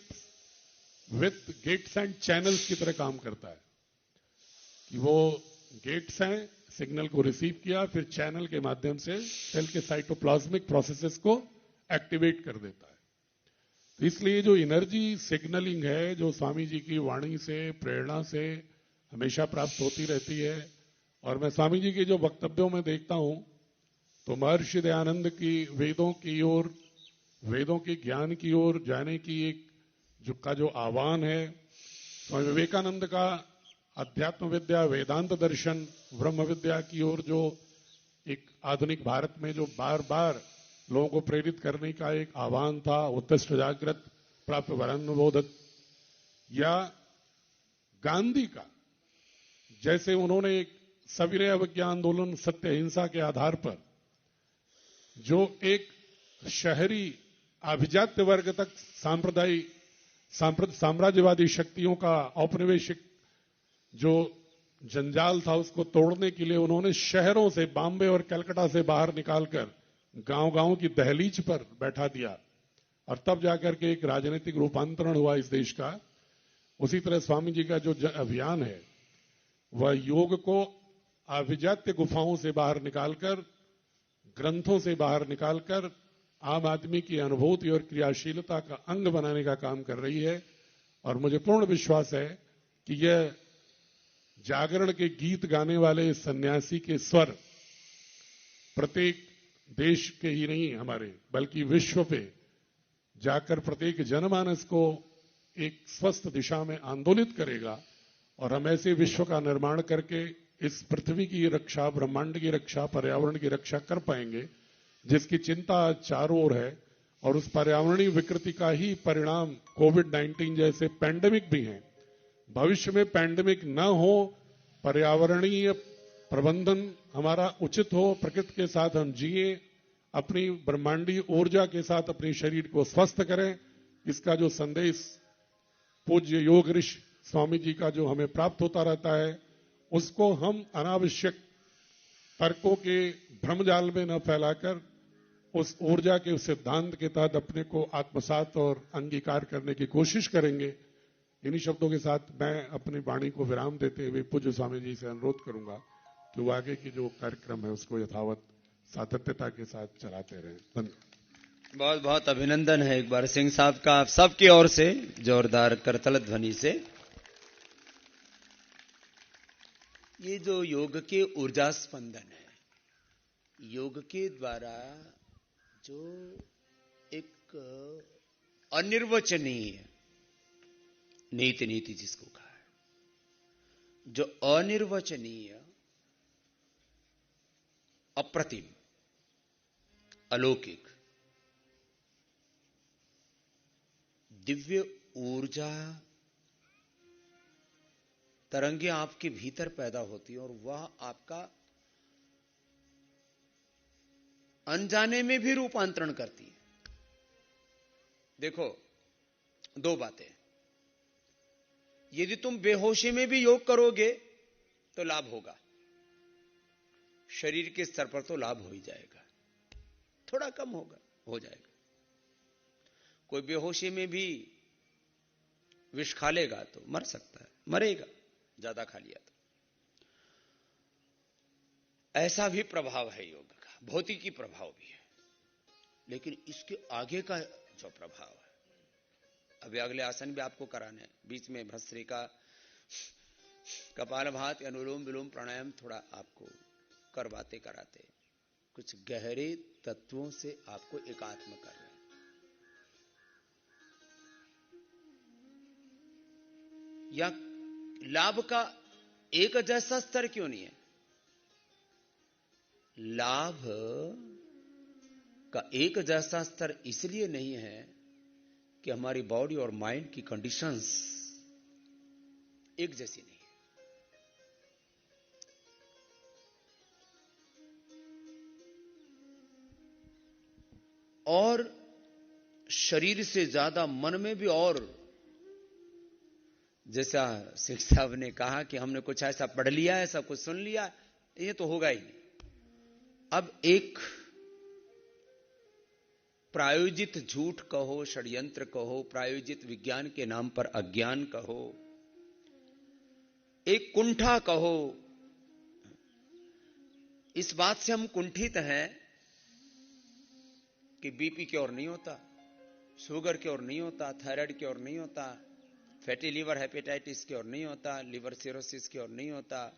with gates and channels की तरह काम करता है। कि वो गेट्स हैं, सिग्नल को रिसीव किया, फिर चैनल के माध्यम से सेल के साइटोप्लाज्मिक प्रोसेसेस को एक्टिवेट कर देता है। तो इसलिए जो एनर्जी सिग्नलिंग है, जो स्वामी जी की वाणी से, प्रेरणा से हमेशा प्राप्त होती रहती है, और मैं स्वामी जी के जो वक्तव्यों में देखता हूं तो महर्षि दयानंद की वेदों की ओर, वेदों के ज्ञान की ओर जाने की जो आह्वान है, स्वामी विवेकानंद का अध्यात्म विद्या, वेदांत दर्शन, ब्रह्म विद्या की ओर जो एक आधुनिक भारत में जो बार बार लोगों को प्रेरित करने का एक आह्वान था, उत्कृष्ट जागृत प्राप्त वरानुबोधक, या गांधी का जैसे उन्होंने एक सविनय अवज्ञा आंदोलन, सत्य अहिंसा के आधार पर जो एक शहरी अभिजात्य वर्ग तक साम्राज्यवादी शक्तियों का औपनिवेशिक जो जंजाल था उसको तोड़ने के लिए उन्होंने शहरों से, बॉम्बे और कलकत्ता से बाहर निकालकर गांव-गांव की दहलीज पर बैठा दिया, और तब जाकर के एक राजनीतिक रूपांतरण हुआ इस देश का। उसी तरह स्वामी जी का जो अभियान है वह योग को अभिजात्य गुफाओं से बाहर निकालकर, ग्रंथों से बाहर निकालकर आम आदमी की अनुभूति और क्रियाशीलता का अंग बनाने का काम कर रही है। और मुझे पूर्ण विश्वास है कि यह जागरण के गीत गाने वाले सन्यासी के स्वर प्रत्येक देश के ही नहीं हमारे, बल्कि विश्व पे जाकर प्रत्येक जनमानस को एक स्वस्थ दिशा में आंदोलित करेगा, और हम ऐसे विश्व का निर्माण करके इस पृथ्वी की रक्षा, ब्रह्मांड की रक्षा, पर्यावरण की रक्षा कर पाएंगे, जिसकी चिंता चारों ओर है। और उस पर्यावरणीय विकृति का ही परिणाम कोविड-19 जैसे पैंडेमिक भी हैं। भविष्य में पैंडेमिक न हो, पर्यावरणीय प्रबंधन हमारा उचित हो, प्रकृति के साथ हम जिए, अपनी ब्रह्मांडीय ऊर्जा के साथ अपने शरीर को स्वस्थ करें, इसका जो संदेश पूज्य योग ऋषि स्वामी जी का जो हमें प्राप्त होता रहता है, उसको हम अनावश्यक तर्कों के भ्रमजाल में न फैलाकर उस ऊर्जा के उस सिद्धांत के तहत अपने को आत्मसात और अंगीकार करने की कोशिश करेंगे। इन्हीं शब्दों के साथ मैं अपनी वाणी को विराम देते हुए पूज्य स्वामी जी से अनुरोध करूंगा कि वो आगे की जो कार्यक्रम है उसको यथावत सातत्यता के साथ चलाते रहें। धन्यवाद। बहुत बहुत अभिनंदन है एक बार सिंह साहब का आप सबकी ओर से जोरदार करतल ध्वनि से। ये जो योग के ऊर्जा स्पंदन है, योग के द्वारा जो एक अनिर्वचनीय नीति जिसको कहा है, जो अनिर्वचनीय, अप्रतिम, अलौकिक दिव्य ऊर्जा तरंगे आपके भीतर पैदा होती है और वह आपका अनजाने में भी रूपांतरण करती है। देखो, दो बातें, यदि तुम बेहोशी में भी योग करोगे तो लाभ होगा, शरीर के स्तर पर तो लाभ हो ही जाएगा, थोड़ा कम होगा, हो जाएगा। कोई बेहोशी में भी विष खा लेगा तो मर सकता है, मरेगा, ज्यादा खा लिया तो। ऐसा भी प्रभाव है योग का, भौतिकी प्रभाव भी है, लेकिन इसके आगे का जो प्रभाव है, अभी अगले आसन भी आपको कराने हैं, बीच में भस्त्रिका, कपालभाति, अनुलोम विलोम प्राणायाम थोड़ा आपको करवाते कराते कुछ गहरे तत्वों से आपको एकात्म कर रहे हैं। या लाभ का एक जैसा स्तर क्यों नहीं है? लाभ का एक जैसा स्तर इसलिए नहीं है कि हमारी बॉडी और माइंड की कंडीशंस एक जैसी नहीं है। और शरीर से ज्यादा मन में भी, और जैसा सिंह साहब ने कहा कि हमने कुछ ऐसा पढ़ लिया है, सब कुछ सुन लिया, ये तो होगा ही नहीं। अब एक प्रायोजित झूठ कहो, षड्यंत्र कहो, प्रायोजित विज्ञान के नाम पर अज्ञान कहो, एक कुंठा कहो, इस बात से हम कुंठित हैं कि बीपी की ओर नहीं होता, शुगर की ओर नहीं होता, थायराइड की ओर नहीं होता, फैटी लीवर हेपेटाइटिस की ओर नहीं होता, लिवर सिरोसिस की ओर नहीं होता,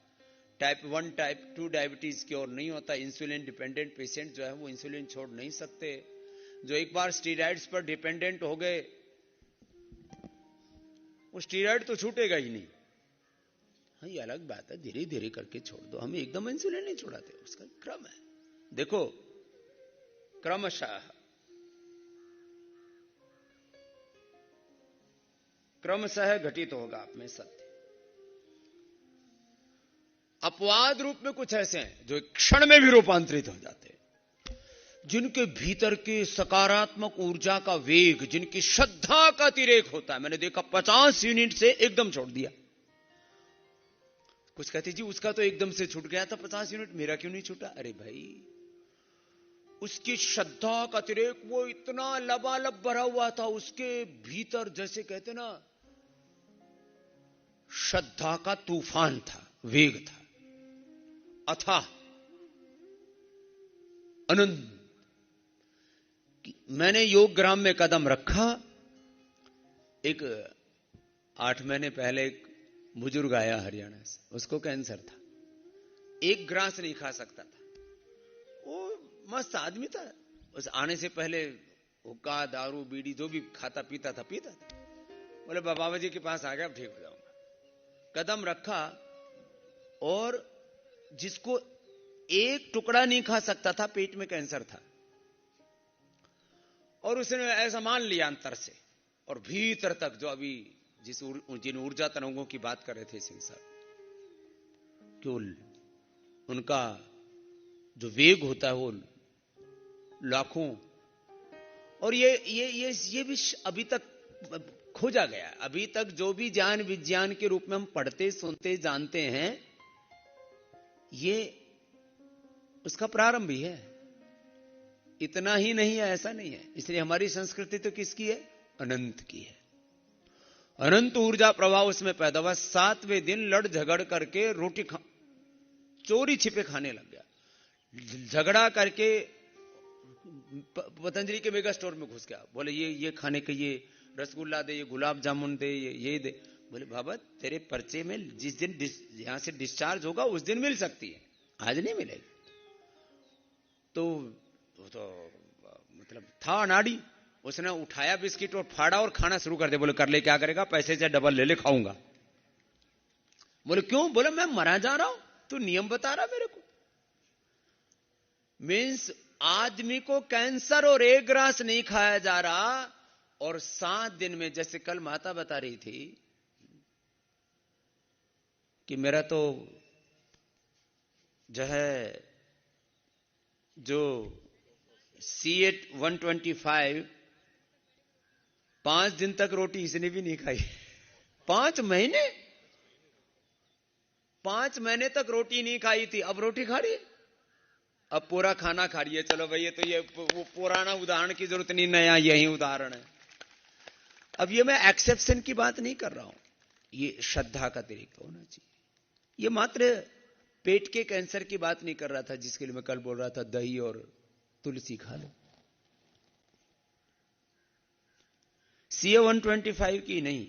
टाइप 1 टाइप 2 डायबिटीज की ओर नहीं होता। इंसुलिन डिपेंडेंट पेशेंट जो है वो इंसुलिन छोड़ नहीं सकते। जो एक बार स्टीरॉइड्स पर डिपेंडेंट हो गए, वो स्टीरॉइड तो छूटेगा ही नहीं। हाँ, ये अलग बात है, धीरे धीरे करके छोड़ दो। हम एकदम इंसुलिन नहीं छोड़ाते, उसका क्रम है। देखो, क्रमशः घटित होगा आप में सत्य। अपवाद रूप में कुछ ऐसे हैं जो क्षण में भी रूपांतरित हो जाते हैं, जिनके भीतर के सकारात्मक ऊर्जा का वेग, जिनकी श्रद्धा का अतिरेक होता है। मैंने देखा 50 यूनिट से एकदम छोड़ दिया। कुछ कहते जी उसका तो एकदम से छूट गया था 50 यूनिट, मेरा क्यों नहीं छूटा? अरे भाई, उसकी श्रद्धा का अतिरेक, वो इतना लबालब भरा हुआ था उसके भीतर, जैसे कहते ना, श्रद्धा का तूफान था, वेग था, अथाह, अनंत। मैंने योग ग्राम में कदम रखा, एक 8 महीने पहले एक बुजुर्ग आया हरियाणा से, उसको कैंसर था, एक ग्रास नहीं खा सकता था। वो मस्त आदमी था, उस आने से पहले हुक्का, दारू, बीड़ी जो भी खाता पीता था। बोले बाबा जी के पास आ गया, अब ठीक हो जाऊंगा। कदम रखा, और जिसको एक टुकड़ा नहीं खा सकता था, पेट में कैंसर था, और उसने ऐसा मान लिया अंतर से और भीतर तक, जो अभी जिन ऊर्जा तरंगों की बात कर रहे थे सिंह साहब, कि उनका जो वेग होता है वो लाखों, और ये भी अभी तक खोजा गया। अभी तक जो भी ज्ञान विज्ञान के रूप में हम पढ़ते, सुनते, जानते हैं, ये उसका प्रारंभ ही है। इतना ही नहीं है, ऐसा नहीं है। इसलिए हमारी संस्कृति तो किसकी है? अनंत की है। अनंत ऊर्जा प्रवाह उसमें पैदा हुआ। 7वें दिन लड़ झगड़ करके रोटी चोरी छिपे खाने लग गया। झगड़ा करके पतंजलि के मेगा स्टोर में घुस गया। बोले ये खाने के, ये रसगुल्ला दे, ये गुलाब जामुन दे, ये दे। बोले बाबा तेरे पर्चे में जिस दिन यहां से डिस्चार्ज होगा उस दिन मिल सकती है, आज नहीं मिलेगी। तो मतलब था अनाड़ी, उसने उठाया बिस्किट और फाड़ा और खाना शुरू कर दिया। बोले कर ले, क्या करेगा, पैसे से डबल ले ले, खाऊंगा। बोले क्यों? बोले मैं मरा जा रहा हूं, तू नियम बता रहा मेरे को। मीन्स आदमी को कैंसर और एक ग्रास नहीं खाया जा रहा, और 7 दिन में, जैसे कल माता बता रही थी कि मेरा तो जो है जो C8 125 5 दिन तक रोटी इसने भी नहीं खाई। 5 महीने तक रोटी नहीं खाई थी, अब रोटी खा रही है, अब पूरा खाना खा रही है। चलो भाई, ये वो पुराना उदाहरण की जरूरत नहीं, नया यही उदाहरण है। अब ये मैं एक्सेप्शन की बात नहीं कर रहा हूं, ये श्रद्धा का तरीका होना चाहिए। ये मात्र पेट के कैंसर की बात नहीं कर रहा था, जिसके लिए मैं कल बोल रहा था दही और तुलसी खा लो। CA 125 की नहीं,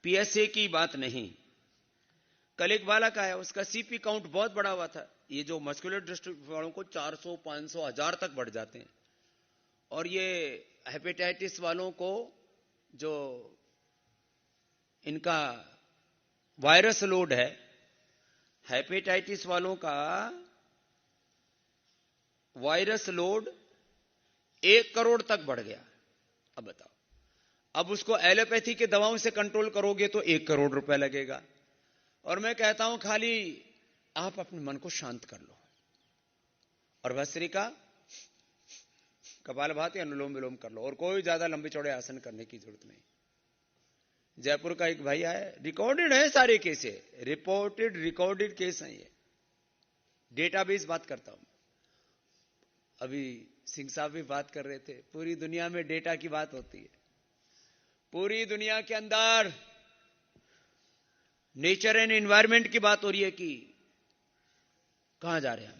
PSA की बात नहीं। कल एक बालक आया, उसका CP काउंट बहुत बड़ा हुआ था। ये जो मस्कुलर डिस्ट्रॉफी वालों को 400, 500, 1000 तक बढ़ जाते हैं, और ये हेपेटाइटिस वालों को जो इनका वायरस लोड है, हेपेटाइटिस वालों का वायरस लोड 1 करोड़ तक बढ़ गया। अब बताओ, अब उसको एलोपैथी के दवाओं से कंट्रोल करोगे तो 1 करोड़ रुपए लगेगा। और मैं कहता हूं खाली आप अपने मन को शांत कर लो और भस्त्रिका, कपालभाति, अनुलोम विलोम कर लो, और कोई ज्यादा लंबे चौड़े आसन करने की जरूरत नहीं। जयपुर का एक भाई आया, रिकॉर्डेड है सारे केस, रिकॉर्डेड केस है ये, डेटाबेस बात करता हूं। अभी सिंह साहब भी बात कर रहे थे, पूरी दुनिया में डेटा की बात होती है। पूरी दुनिया के अंदर नेचर एंड एनवायरनमेंट की बात हो रही है कि कहां जा रहे हैं हम।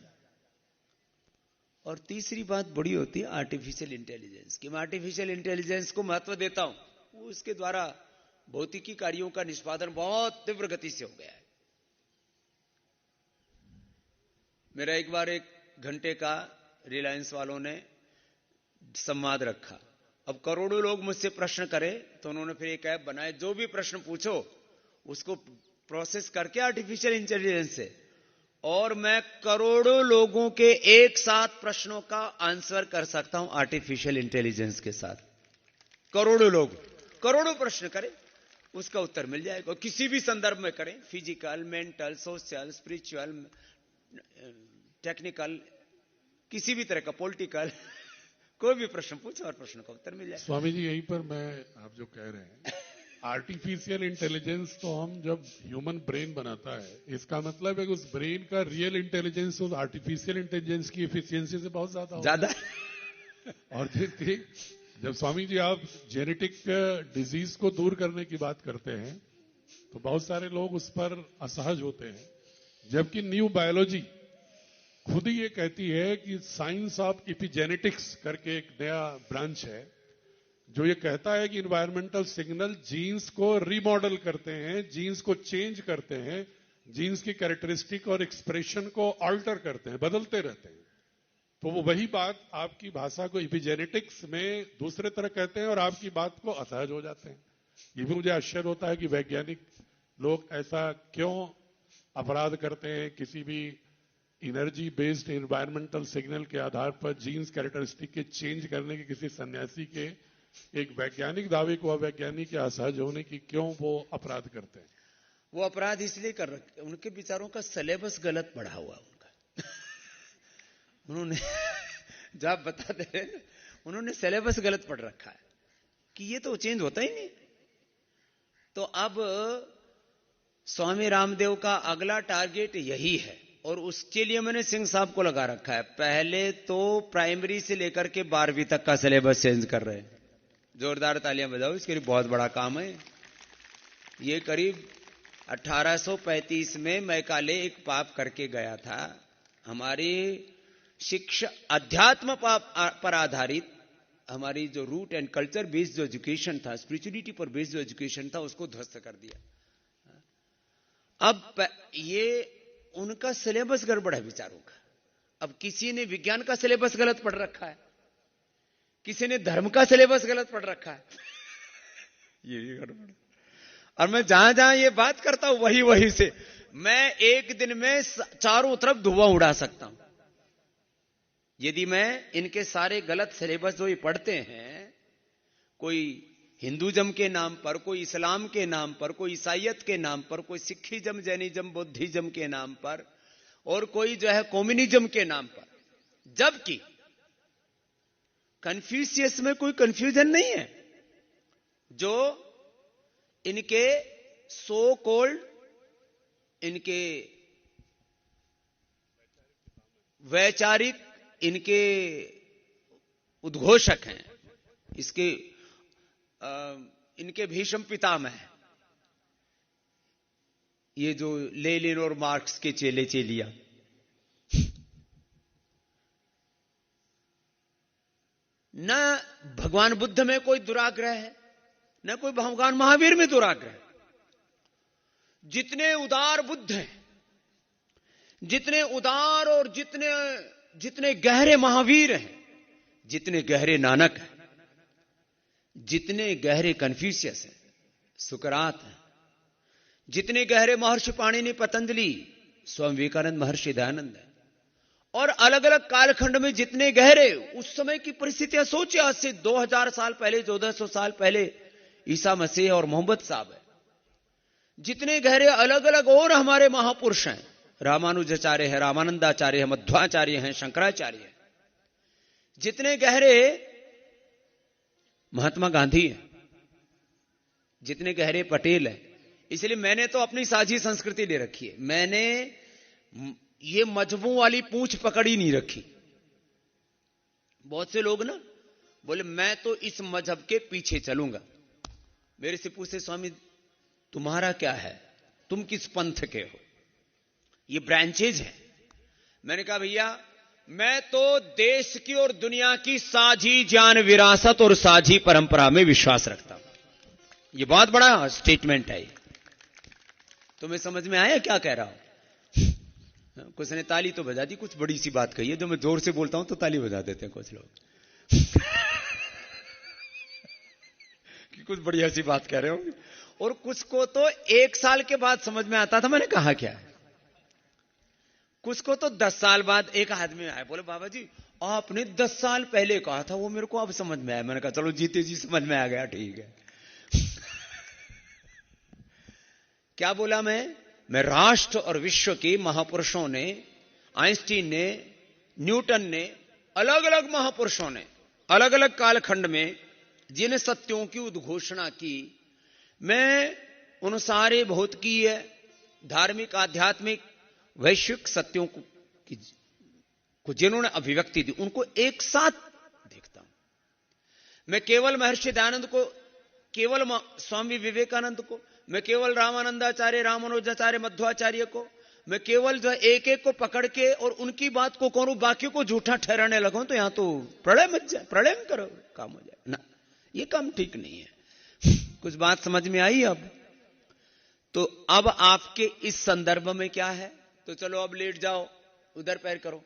और तीसरी बात बड़ी होती है आर्टिफिशियल इंटेलिजेंस की। मैं आर्टिफिशियल इंटेलिजेंस को महत्व देता हूं, उसके द्वारा भौतिकी कार्यों का निष्पादन बहुत तीव्र गति से हो गया है। मेरा एक बार 1 घंटे का रिलायंस वालों ने संवाद रखा। अब करोड़ों लोग मुझसे प्रश्न करें, तो उन्होंने फिर एक ऐप बनाया, जो भी प्रश्न पूछो उसको प्रोसेस करके आर्टिफिशियल इंटेलिजेंस से, और मैं करोड़ों लोगों के एक साथ प्रश्नों का आंसर कर सकता हूं आर्टिफिशियल इंटेलिजेंस के साथ। करोड़ों लोग करोड़ों प्रश्न करें, उसका उत्तर मिल जाएगा। किसी भी संदर्भ में करें, physical, mental, social, spiritual, technical, किसी भी तरह का, पॉलिटिकल, कोई भी प्रश्न पूछो और प्रश्न का उत्तर मिल जाएगा। स्वामी जी, यहीं पर मैं आप जो कह रहे हैं, आर्टिफिशियल इंटेलिजेंस तो हम जब ह्यूमन ब्रेन बनाता है, इसका मतलब है कि उस ब्रेन का रियल इंटेलिजेंस उस आर्टिफिशियल इंटेलिजेंस की एफिशिएंसी से बहुत ज्यादा और जब स्वामी जी आप जेनेटिक डिजीज को दूर करने की बात करते हैं, तो बहुत सारे लोग उस पर असहज होते हैं, जबकि न्यू बायोलॉजी खुद ही ये कहती है कि साइंस ऑफ एपिजेनेटिक्स करके एक नया ब्रांच है, जो ये कहता है कि इन्वायरमेंटल सिग्नल जीन्स को रीमॉडल करते हैं, जीन्स को चेंज करते हैं, जीन्स की कैरेक्टरिस्टिक और एक्सप्रेशन को अल्टर करते हैं, बदलते रहते हैं। तो वो वही बात आपकी भाषा को एपिजेनेटिक्स में दूसरे तरह कहते हैं और आपकी बात को असहज हो जाते हैं। ये भी मुझे आश्चर्य होता है कि वैज्ञानिक लोग ऐसा क्यों अपराध करते हैं, किसी भी एनर्जी बेस्ड एनवायरमेंटल सिग्नल के आधार पर जीन्स कैरेक्टरिस्टिक के चेंज करने के किसी सन्यासी के एक वैज्ञानिक दावे को अवैज्ञानिक या असहज होने की क्यों वो अपराध करते हैं? वो अपराध इसलिए कर रखे, उनके विचारों का सिलेबस गलत पढ़ा हुआ उनका उन्होंने जब आप बता दे रहे हैं, उन्होंने सिलेबस गलत पढ़ रखा है कि ये तो चेंज होता ही नहीं। तो अब स्वामी रामदेव का अगला टारगेट यही है, और उसके लिए मैंने सिंह साहब को लगा रखा है। पहले तो प्राइमरी से लेकर के 12वीं तक का सिलेबस चेंज कर रहे हैं। जोरदार तालियां बजाओ, इसके लिए बहुत बड़ा काम है। ये करीब 1835 में मैकाले एक पाप करके गया था। हमारी शिक्षा अध्यात्म पर आधारित हमारी जो रूट एंड कल्चर बेस्ड जो एजुकेशन था, स्पिरिचुअलिटी पर बेस्ड जो एजुकेशन था, उसको ध्वस्त कर दिया। अब ये उनका सिलेबस गड़बड़ है विचारों का। अब किसी ने विज्ञान का सिलेबस गलत पढ़ रखा है, किसी ने धर्म का सिलेबस गलत पढ़ रखा है। ये भी गड़बड़। और मैं जहां जहां ये बात करता हूं वही से मैं एक दिन में चारों तरफ धुआं उड़ा सकता हूं। यदि मैं इनके सारे गलत सिलेबस जो ये पढ़ते हैं, कोई हिंदुइज्म के नाम पर, कोई इस्लाम के नाम पर, कोई ईसाइयत के नाम पर, कोई सिखिज्म, जैनिज्म, बौद्धिज्म के नाम पर, और कोई जो है कम्युनिज्म के नाम पर, जबकि कन्फ्यूशियस में कोई कंफ्यूजन नहीं है। जो इनके सो कॉल्ड इनके वैचारिक इनके उद्घोषक हैं, इसके इनके भीष्म पितामह, ये जो लेनिन और मार्क्स के चेले चेलिया, न भगवान बुद्ध में कोई दुराग्रह है, न कोई भगवान महावीर में दुराग्रह है। जितने उदार बुद्ध हैं, जितने उदार और जितने गहरे महावीर हैं, जितने गहरे नानक हैं, जितने गहरे कन्फ्यूशियस हैं, सुकरात हैं, जितने गहरे महर्षि पाणिनि, पतंजलि, स्वामी विवेकानंद, महर्षि दयानंद हैं, और अलग अलग कालखंड में जितने गहरे उस समय की परिस्थितियां सोचिए। आज से 2000 साल पहले, 1400 साल पहले ईसा मसीह और मोहम्मद साहब है। जितने गहरे अलग अलग और हमारे महापुरुष हैं, रामानुजाचार्य है, रामानंदाचार्य है, मध्वाचार्य हैं, शंकराचार्य है, जितने गहरे महात्मा गांधी हैं, जितने गहरे पटेल हैं। इसलिए मैंने तो अपनी साझी संस्कृति ले रखी है। मैंने ये मजहबों वाली पूंछ पकड़ी नहीं रखी। बहुत से लोग ना बोले मैं तो इस मजहब के पीछे चलूंगा। मेरे से पूछे स्वामी तुम्हारा क्या है, तुम किस पंथ के हो? ये ब्रांचेज हैं। मैंने कहा भैया मैं तो देश की और दुनिया की साझी ज्ञान विरासत और साझी परंपरा में विश्वास रखता हूं। ये बहुत बड़ा स्टेटमेंट है। तुम्हें समझ में आया क्या कह रहा हूं? कुछ ने ताली तो बजा दी, कुछ बड़ी सी बात कही है। जो मैं जोर से बोलता हूं तो ताली बजा देते हैं कुछ लोग कि कुछ बढ़िया सी बात कह रहे हो। और कुछ को तो 1 साल के बाद समझ में आता था मैंने कहा क्या है। कुछ को तो 10 साल बाद एक आदमी आया, बोले बाबा जी आपने 10 साल पहले कहा था, वो मेरे को अब समझ में आया। मैंने कहा चलो जीते जी समझ में आ गया, ठीक है। क्या बोला मैं राष्ट्र और विश्व के महापुरुषों ने, आइंस्टीन ने, न्यूटन ने, अलग अलग महापुरुषों ने अलग अलग कालखंड में जिन सत्यों की उद्घोषणा की, मैं उन सारे भौतिकीय, धार्मिक, आध्यात्मिक, वैश्विक सत्यों को जिन्होंने अभिव्यक्ति दी, उनको एक साथ देखता हूं। मैं केवल महर्षि दयानंद को, केवल स्वामी विवेकानंद को, मैं केवल रामानंदाचार्य, रामानुजाचार्य, मध्वाचार्य को, मैं केवल जो एक एक को पकड़ के और उनकी बात को करूं, बाकी को झूठा ठहराने लगूं तो यहां तो प्रलय मच जाए, प्रलय करो काम हो जाए ना। ये काम ठीक नहीं है। कुछ बात समझ में आई? अब तो अब आपके इस संदर्भ में क्या है? तो चलो अब लेट जाओ, उधर पैर करो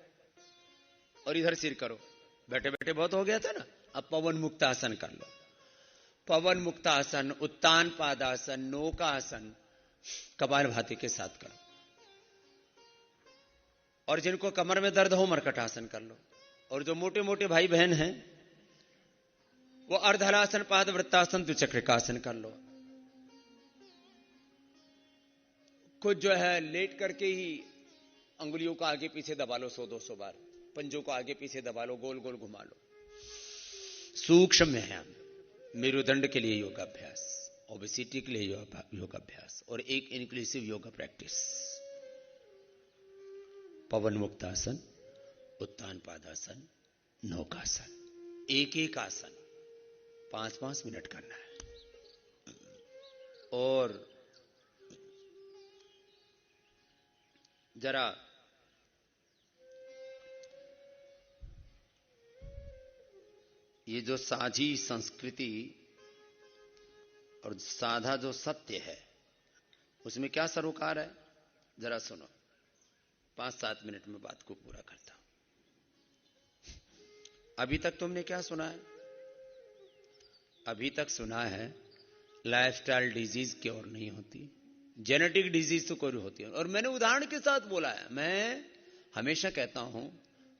और इधर सिर करो। बैठे बैठे बहुत हो गया था ना। अब पवन मुक्त आसन कर लो। पवन मुक्त आसन, उत्तान पादासन, नौकासन कपालभाति के साथ करो। और जिनको कमर में दर्द हो मरकटासन कर लो। और जो मोटे मोटे भाई बहन हैं वो अर्धहलासन, पाद वृत्तासन, द्विचक्रिकासन कर लो। खुद जो है लेट करके ही अंगुलियों को आगे पीछे दबा लो 100-200 बार। पंजों को आगे पीछे दबा लो, गोल गोल घुमा लो। सूक्ष्म है। मेरुदंड के लिए योगाभ्यास, ओबेसिटी के लिए योगाभ्यास और एक इंक्लूसिव योगा प्रैक्टिस। पवन मुक्तासन, उत्तान पादासन, नौकासन, एक एक आसन 5-5 मिनट करना है। और जरा ये जो साझी संस्कृति और साधा जो सत्य है उसमें क्या सरोकार है, जरा सुनो। 5-7 मिनट में बात को पूरा करता हूं। अभी तक तुमने क्या सुना है? अभी तक सुना है लाइफस्टाइल डिजीज क्योर नहीं होती, जेनेटिक डिजीज तो कोई होती है। और मैंने उदाहरण के साथ बोला है। मैं हमेशा कहता हूं,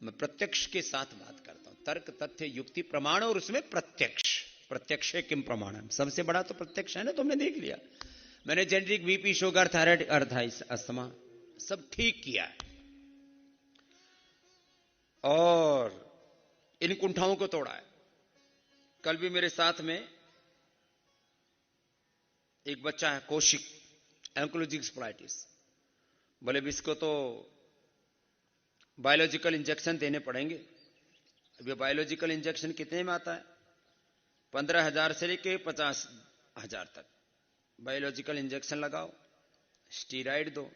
मैं प्रत्यक्ष के साथ बात करता हूं। तर्क, तथ्य, युक्ति, प्रमाण और उसमें प्रत्यक्ष। प्रत्यक्ष किम प्रमाणम, सबसे बड़ा तो प्रत्यक्ष है ना, तुमने देख लिया। मैंने genetic BP, sugar, thyroid, arthritis, asthma सब ठीक किया है और इन कुंठाओं को तोड़ा है। कल भी मेरे साथ में एक बच्चा है, कौशिक, एंक्लोजिक स्प्लाइटिस। बोले भी इसको तो बायोलॉजिकल इंजेक्शन देने पड़ेंगे। अब ये बायोलॉजिकल इंजेक्शन कितने में आता है? 15,000 से लेके 50,000 तक बायोलॉजिकल इंजेक्शन लगाओ, स्टीराइड दो।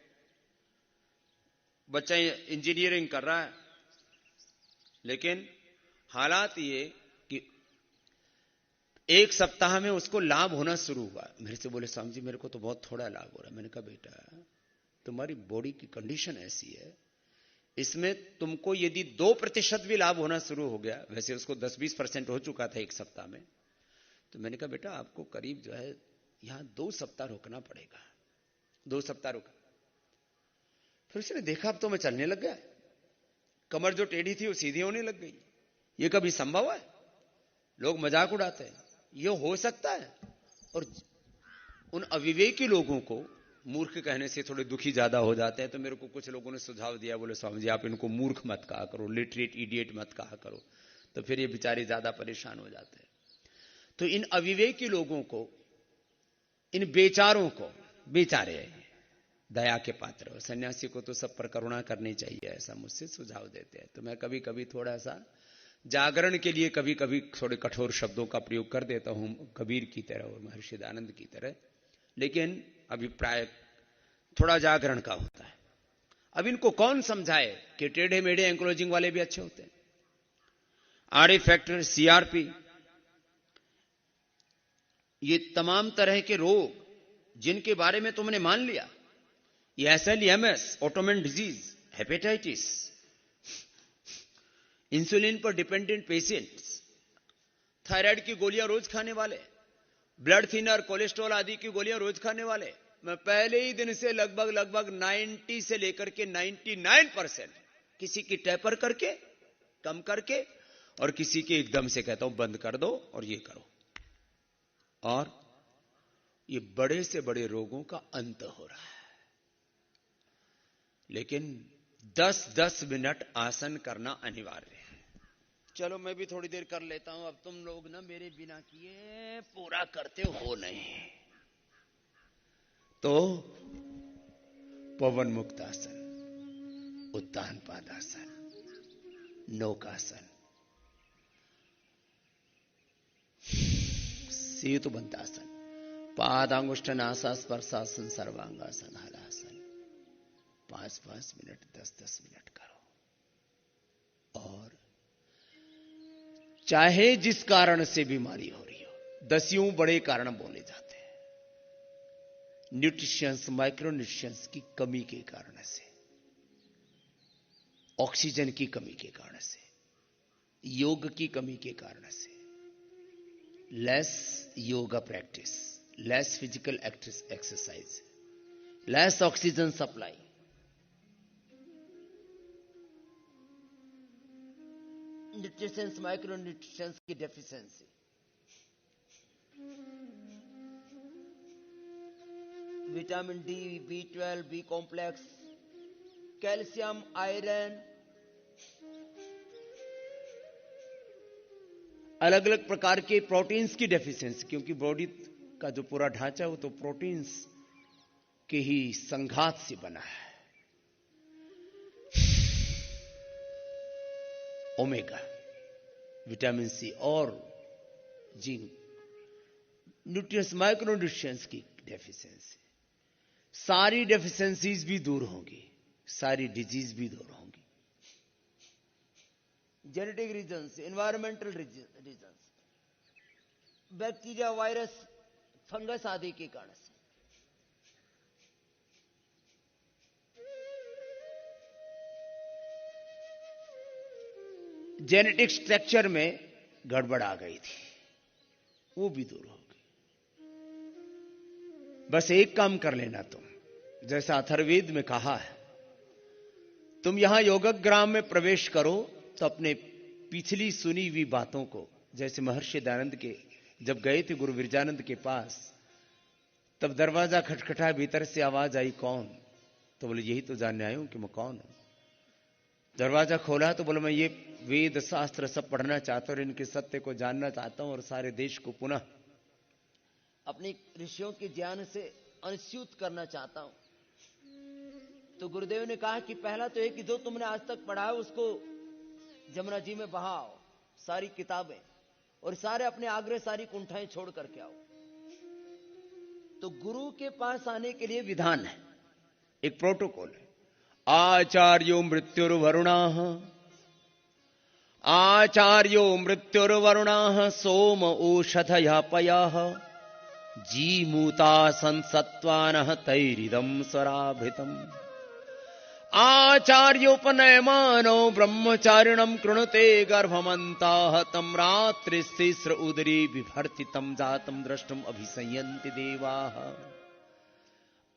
बच्चा इंजीनियरिंग कर रहा है, लेकिन हालात ये कि एक सप्ताह में उसको लाभ होना शुरू हुआ। मेरे से बोले, स्वामी जी मेरे को तो बहुत थोड़ा लाभ हो रहा है। मैंने कहा बेटा तुम्हारी बॉडी की कंडीशन ऐसी है, इसमें तुमको यदि 2% भी लाभ होना शुरू हो गया, वैसे उसको 10-20% हो चुका था एक सप्ताह में, तो मैंने कहा बेटा आपको करीब जो है यहां 2 सप्ताह रुकना पड़ेगा। 2 सप्ताह रुका। फिर उसने देखा अब तो मैं चलने लग गया, कमर जो टेढ़ी थी वो सीधी होने लग गई। ये कभी संभव है? लोग मजाक उड़ाते हैं, ये हो सकता है। और उन अविवेकी लोगों को मूर्ख कहने से थोड़े दुखी ज्यादा हो जाते हैं। तो मेरे को कुछ लोगों ने सुझाव दिया, बोले स्वामी जी आप इनको मूर्ख मत कहा करो, लिटरेट इडियट मत कहा करो, तो फिर ये बेचारे ज्यादा परेशान हो जाते हैं। तो इन अविवेकी लोगों को, इन बेचारों को, बेचारे दया के पात्र हो, सन्यासी को तो सब पर करुणा करनी चाहिए, ऐसा मुझसे सुझाव देते हैं। तो मैं कभी कभी थोड़ा सा जागरण के लिए कभी कभी थोड़े कठोर शब्दों का प्रयोग कर देता हूं, कबीर की तरह और महर्षि दयानंद की तरह, लेकिन अभिप्राय थोड़ा जागरण का होता है। अब इनको कौन समझाए कि टेढ़े मेढ़े एंक्लोजिंग वाले भी अच्छे होते हैं। आरए फैक्टर, सीआरपी, ये तमाम तरह के रोग जिनके बारे में तुमने मान लिया, ये एसएलईएमएस, ऑटोमेन डिजीज, हेपेटाइटिस, इंसुलिन पर डिपेंडेंट पेशेंट्स, थायराइड की गोलियां रोज खाने वाले, ब्लड थिनर, कोलेस्ट्रॉल आदि की गोलियां रोज खाने वाले, मैं पहले ही दिन से लगभग 90 से लेकर के 99% किसी की टेपर करके, कम करके, और किसी के एकदम से कहता हूं बंद कर दो और ये करो, और ये बड़े से बड़े रोगों का अंत हो रहा है। लेकिन 10-10 मिनट आसन करना अनिवार्य है। चलो मैं भी थोड़ी देर कर लेता हूं। अब तुम लोग ना मेरे बिना किए पूरा करते हो नहीं। तो पवन मुक्तासन, उत्तान पादासन, नौकासन, सेतुबंतासन, पादांगुष्ठ नासा स्पर्शासन, सर्वांगासन, हलासन। 5-5 मिनट, 10-10 मिनट करो। और चाहे जिस कारण से बीमारी हो रही हो, 10 बड़े कारण बोले जाते हैं। न्यूट्रिशंस, माइक्रो न्यूट्रिशंस की कमी के कारण से, ऑक्सीजन की कमी के कारण से, योग की कमी के कारण से, less yoga practice, less physical exercise, less oxygen supply, nutritions, micro nutritions की deficiency, vitamin D, B12, B complex, calcium, iron, अलग अलग प्रकार के प्रोटीन्स की डेफिशिएंसी, क्योंकि बॉडी का जो पूरा ढांचा है वो तो प्रोटीन्स के ही संघात से बना है। ओमेगा, विटामिन सी और जिंक, न्यूट्रिएंट्स, माइक्रो न्यूट्रिएंट्स की डेफिशिएंसी, सारी डेफिशिएंसीज भी दूर होंगी, सारी डिजीज भी दूर होंगी। Genetic reasons, environmental reasons, bacteria, virus, fungus आदि के कारण से। जेनेटिक स्ट्रक्चर में गड़बड़ आ गई थी, वो भी दूर हो गई। बस एक काम कर लेना तुम, जैसा अथर्ववेद में कहा है, तुम यहां योगग्राम में प्रवेश करो तो अपने पिछली सुनी हुई बातों को, जैसे महर्षि दयानंद के जब गए थे गुरु विरजानंद के पास, तब दरवाजा खटखटा, भीतर से आवाज आई, कौन? तो बोले यही तो जानने आया हूं कि मैं कौन हूं। दरवाजा खोला तो बोले मैं ये वेद शास्त्र सब पढ़ना चाहता हूं और इनके सत्य को जानना चाहता हूं और सारे देश को पुनः अपने ऋषियों के ज्ञान से अनुस्यूत करना चाहता हूं। तो गुरुदेव ने कहा कि पहला तो एक कि जो तुमने आज तक पढ़ा है उसको जमुना जी में बहाओ, सारी किताबें, और सारे अपने आग्रह, सारी कुंठाएं छोड़ करके आओ। तो गुरु के पास आने के लिए विधान है, एक प्रोटोकॉल है। आचार्यो मृत्युर्वरुणाः, आचार्यो मृत्युर्वरुणाः, सोम ओषधयापयाः, जीमूता संसत्वानः तैरिदं स्वराभृतम्। आचार्योपनयमानो ब्रह्मचारिणं कृणुते गर्भमन्ताः, तं रात्रिस्तिस्र उदरी बिभर्ति तं जातं द्रष्टुम अभिसंयन्ति देवाः।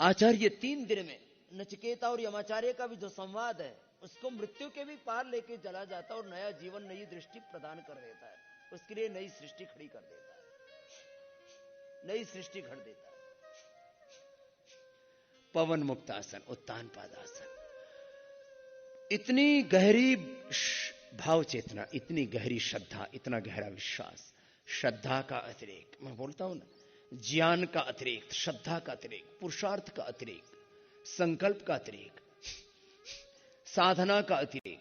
आचार्य 3 दिन में नचिकेता और यमाचार्य का भी जो संवाद है उसको मृत्यु के भी पार लेके चला जाता है और नया जीवन, नई दृष्टि प्रदान कर देता है। उसके लिए नई सृष्टि खड़ी कर देता है, नई सृष्टि घड़ देता है। पवन मुक्तासन, उत्तान पादासन, इतनी गहरी भाव चेतना, इतनी गहरी श्रद्धा, इतना गहरा विश्वास। श्रद्धा का अतिरेक, मैं बोलता हूं ना, ज्ञान का अतिरेक, श्रद्धा का अतिरेक, पुरुषार्थ का अतिरेक, संकल्प का अतिरेक, साधना का अतिरेक,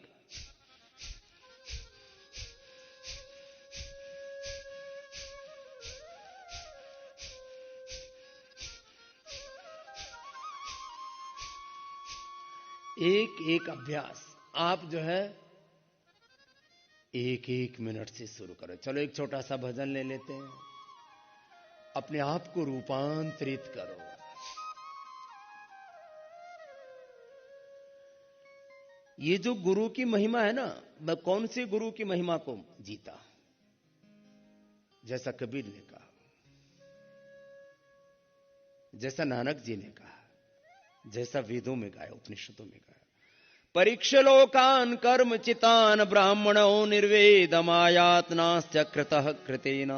एक एक अभ्यास आप जो है 1-1 मिनट से शुरू करो। चलो एक छोटा सा भजन ले लेते हैं, अपने आप को रूपांतरित करो। ये जो गुरु की महिमा है ना, मैं कौन से गुरु की महिमा को जीता? जैसा कबीर ने कहा, जैसा नानक जी ने कहा, जैसा वेदों में गाया, उपनिषदों में गाया, परीक्ष लोकान कर्म चितान ब्राह्मणो निर्वेदमायातनाश्चक्रतः कृतेन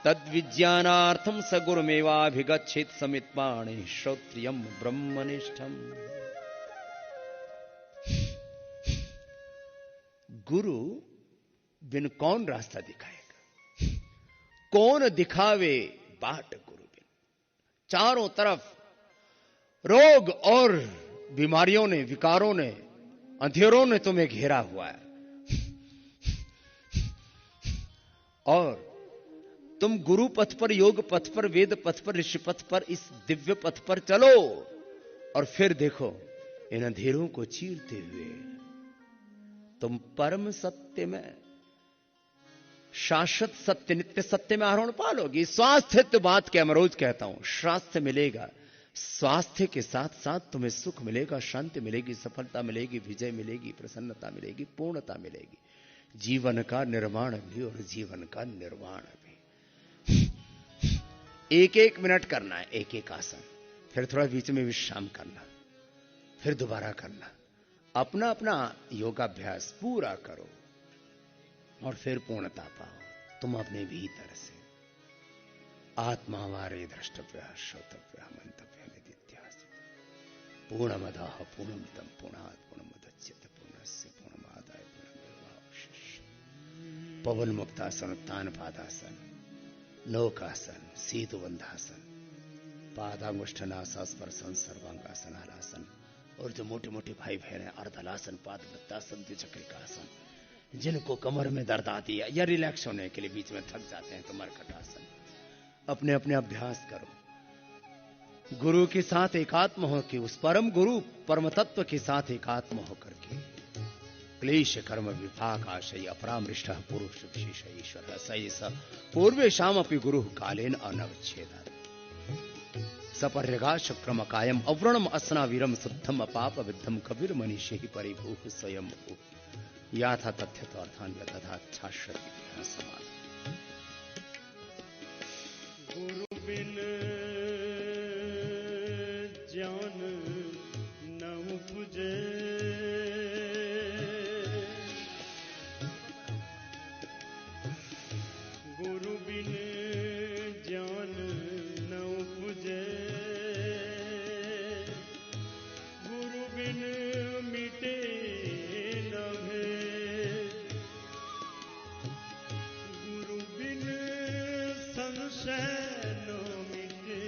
तद्विज्ञानार्थम स गुरुमेवाभिगच्छेत् समित्पाणे श्रोत्रियम ब्रह्मनिष्ठम। गुरु बिन कौन रास्ता दिखाएगा? कौन दिखावे बाट गुरु बिन? चारों तरफ रोग और बीमारियों ने, विकारों ने, अंधेरों ने तुम्हें घेरा हुआ है, और तुम गुरु पथ पर, योग पथ पर, वेद पथ पर, ऋषि पथ पर, इस दिव्य पथ पर चलो और फिर देखो इन अंधेरों को चीरते हुए तुम परम सत्य में, शाश्वत सत्य, नित्य सत्य में आरोहण पालोगे। स्वास्थ्य तो बात क्या, मैं रोज कहता हूं, स्वास्थ्य मिलेगा, स्वास्थ्य के साथ साथ तुम्हें सुख मिलेगा, शांति मिलेगी, सफलता मिलेगी, विजय मिलेगी, प्रसन्नता मिलेगी, पूर्णता मिलेगी, जीवन का निर्माण भी और जीवन का निर्वाण भी। 1-1 मिनट करना है, 1-1 आसन, फिर थोड़ा बीच में विश्राम करना, फिर दोबारा करना। अपना अपना योगाभ्यास पूरा करो और फिर पूर्णता पाओ। तुम अपने भीतर से आत्मा वारे द्रष्टव्य, श्रोतव्य, मंतव्य, निदिध्यासित। पूर्णमदः पूर्णमिदं पूर्णात् पूर्णमुदच्यते पूर्णस्य पूर्णमादाय पूर्णमेवावशिष्यते। पवन मुक्तासन, उत्तान पादासन, नौकासन, सेतुबंधासन, पादांगुष्ठनासा, स्पर्शन, सर्वांगासन, हलासन, और जो मोटे मोटे भाई बहन हैं, अर्धलासन, पाद वृत्तासन, द्विचक्रिकासन, जिनको कमर में दर्द आती है या रिलैक्स होने के लिए बीच में थक जाते हैं तो मरकट आसन अपने अपने अभ्यास करो। गुरु के साथ एकात्म हो के, उस परम गुरु परम तत्व के साथ एकात्म होकर के क्लेश कर्म विभाग आशय अपरामृष्ट पुरुष विशेष ईश्वर सैस पूर्वे शाम अपि गुरु कालेन अनवच्छेद सपर्यगा क्रम कायम अव्रणम असना वीरम शुद्धम अपाप विद्धम कबीर मनीषे ही परिभूः स्वयं याथा तथ्य तो अर्थान तथाच्छाश्रति समान। गुरु बिन ज्ञान न उपजे, गुरु बिन ज्ञान न उपजे, गुरु बिन मिटे न भेद, गुरु बिन संशय न मिटे,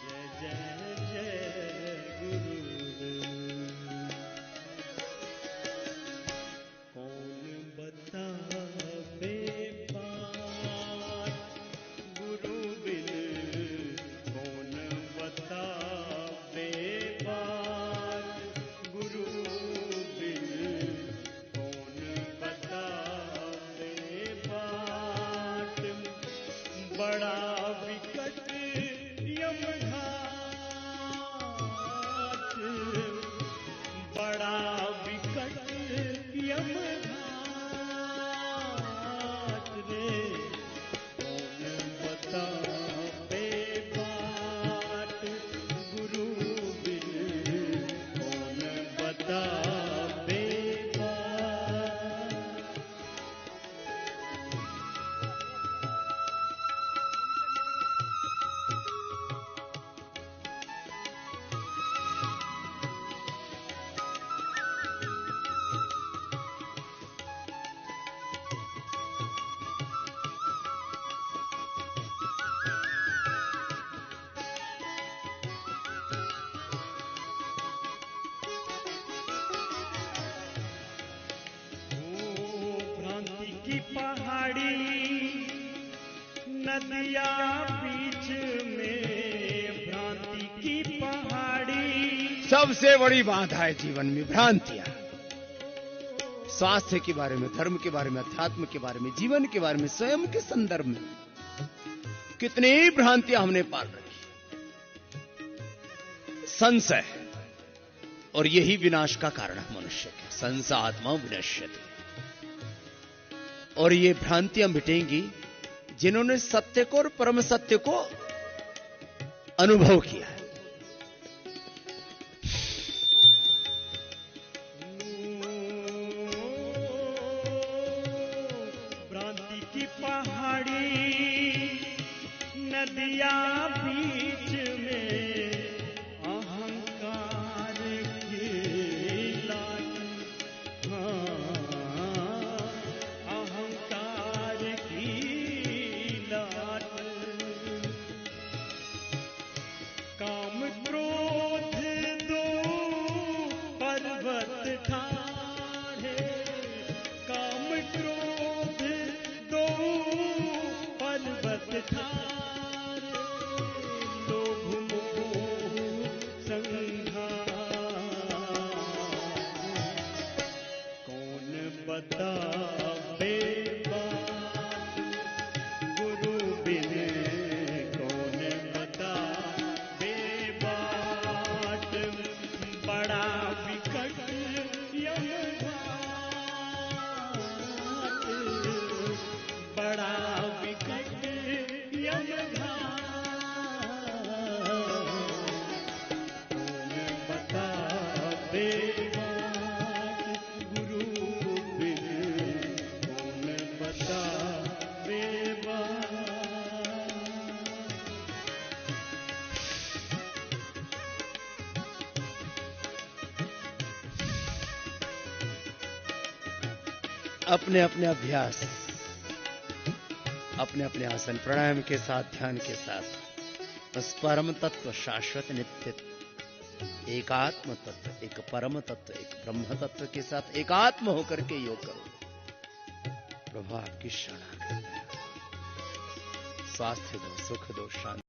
जय जय जय गुरुदेव। कौन बतावे बात गुरु बिन, कौन बतावे बात गुरु बिन, कौन बतावे बात। बड़ा विकट यमघाट, बड़ा विकट यमघाट रे। कौन बतावे बात गुरु बिन, कौन बतावे बात। भ्रांति की पहाड़ी नदिया बीच में, भ्रांति की पहाड़ी। सबसे बड़ी बाधा है जीवन में भ्रांतियां। स्वास्थ्य के बारे में, धर्म के बारे में, अध्यात्म के बारे में, जीवन के बारे में, स्वयं के संदर्भ में कितनी भ्रांतियां हमने पाल रखी। संशय, और यही विनाश का कारण है मनुष्य के। संशय आत्मा विनश्यते। और ये भ्रांतियां मिटेंगी जिन्होंने सत्य को और परम सत्य को अनुभव किया है। भ्रांति की पहाड़ी नदिया बीच में, अहंकार की लाट, हाँ, अहंकार की लाट। काम क्रोध दो पर्वत ठाढ़े, काम क्रोध दो पर्वत ठाढ़े। लोभ मोह संघार, कौन बतावे बात गुरु बिन, कौन बतावे बात। बड़ा विकट यमघाट, बड़ा विकट यमघाट। कौन बतावे बात गुरु बिन, कौन बतावे बात। अपने अपने अभ्यास, अपने अपने आसन प्राणायाम के साथ, ध्यान के साथ उस परम तत्व शाश्वत नित्य एकात्म तत्व, एक परम तत्व, एक ब्रह्म तत्व के साथ एकात्म होकर के योग करो। प्रभु आपकी शरणागत है। स्वास्थ्य दो, सुख दो, शांति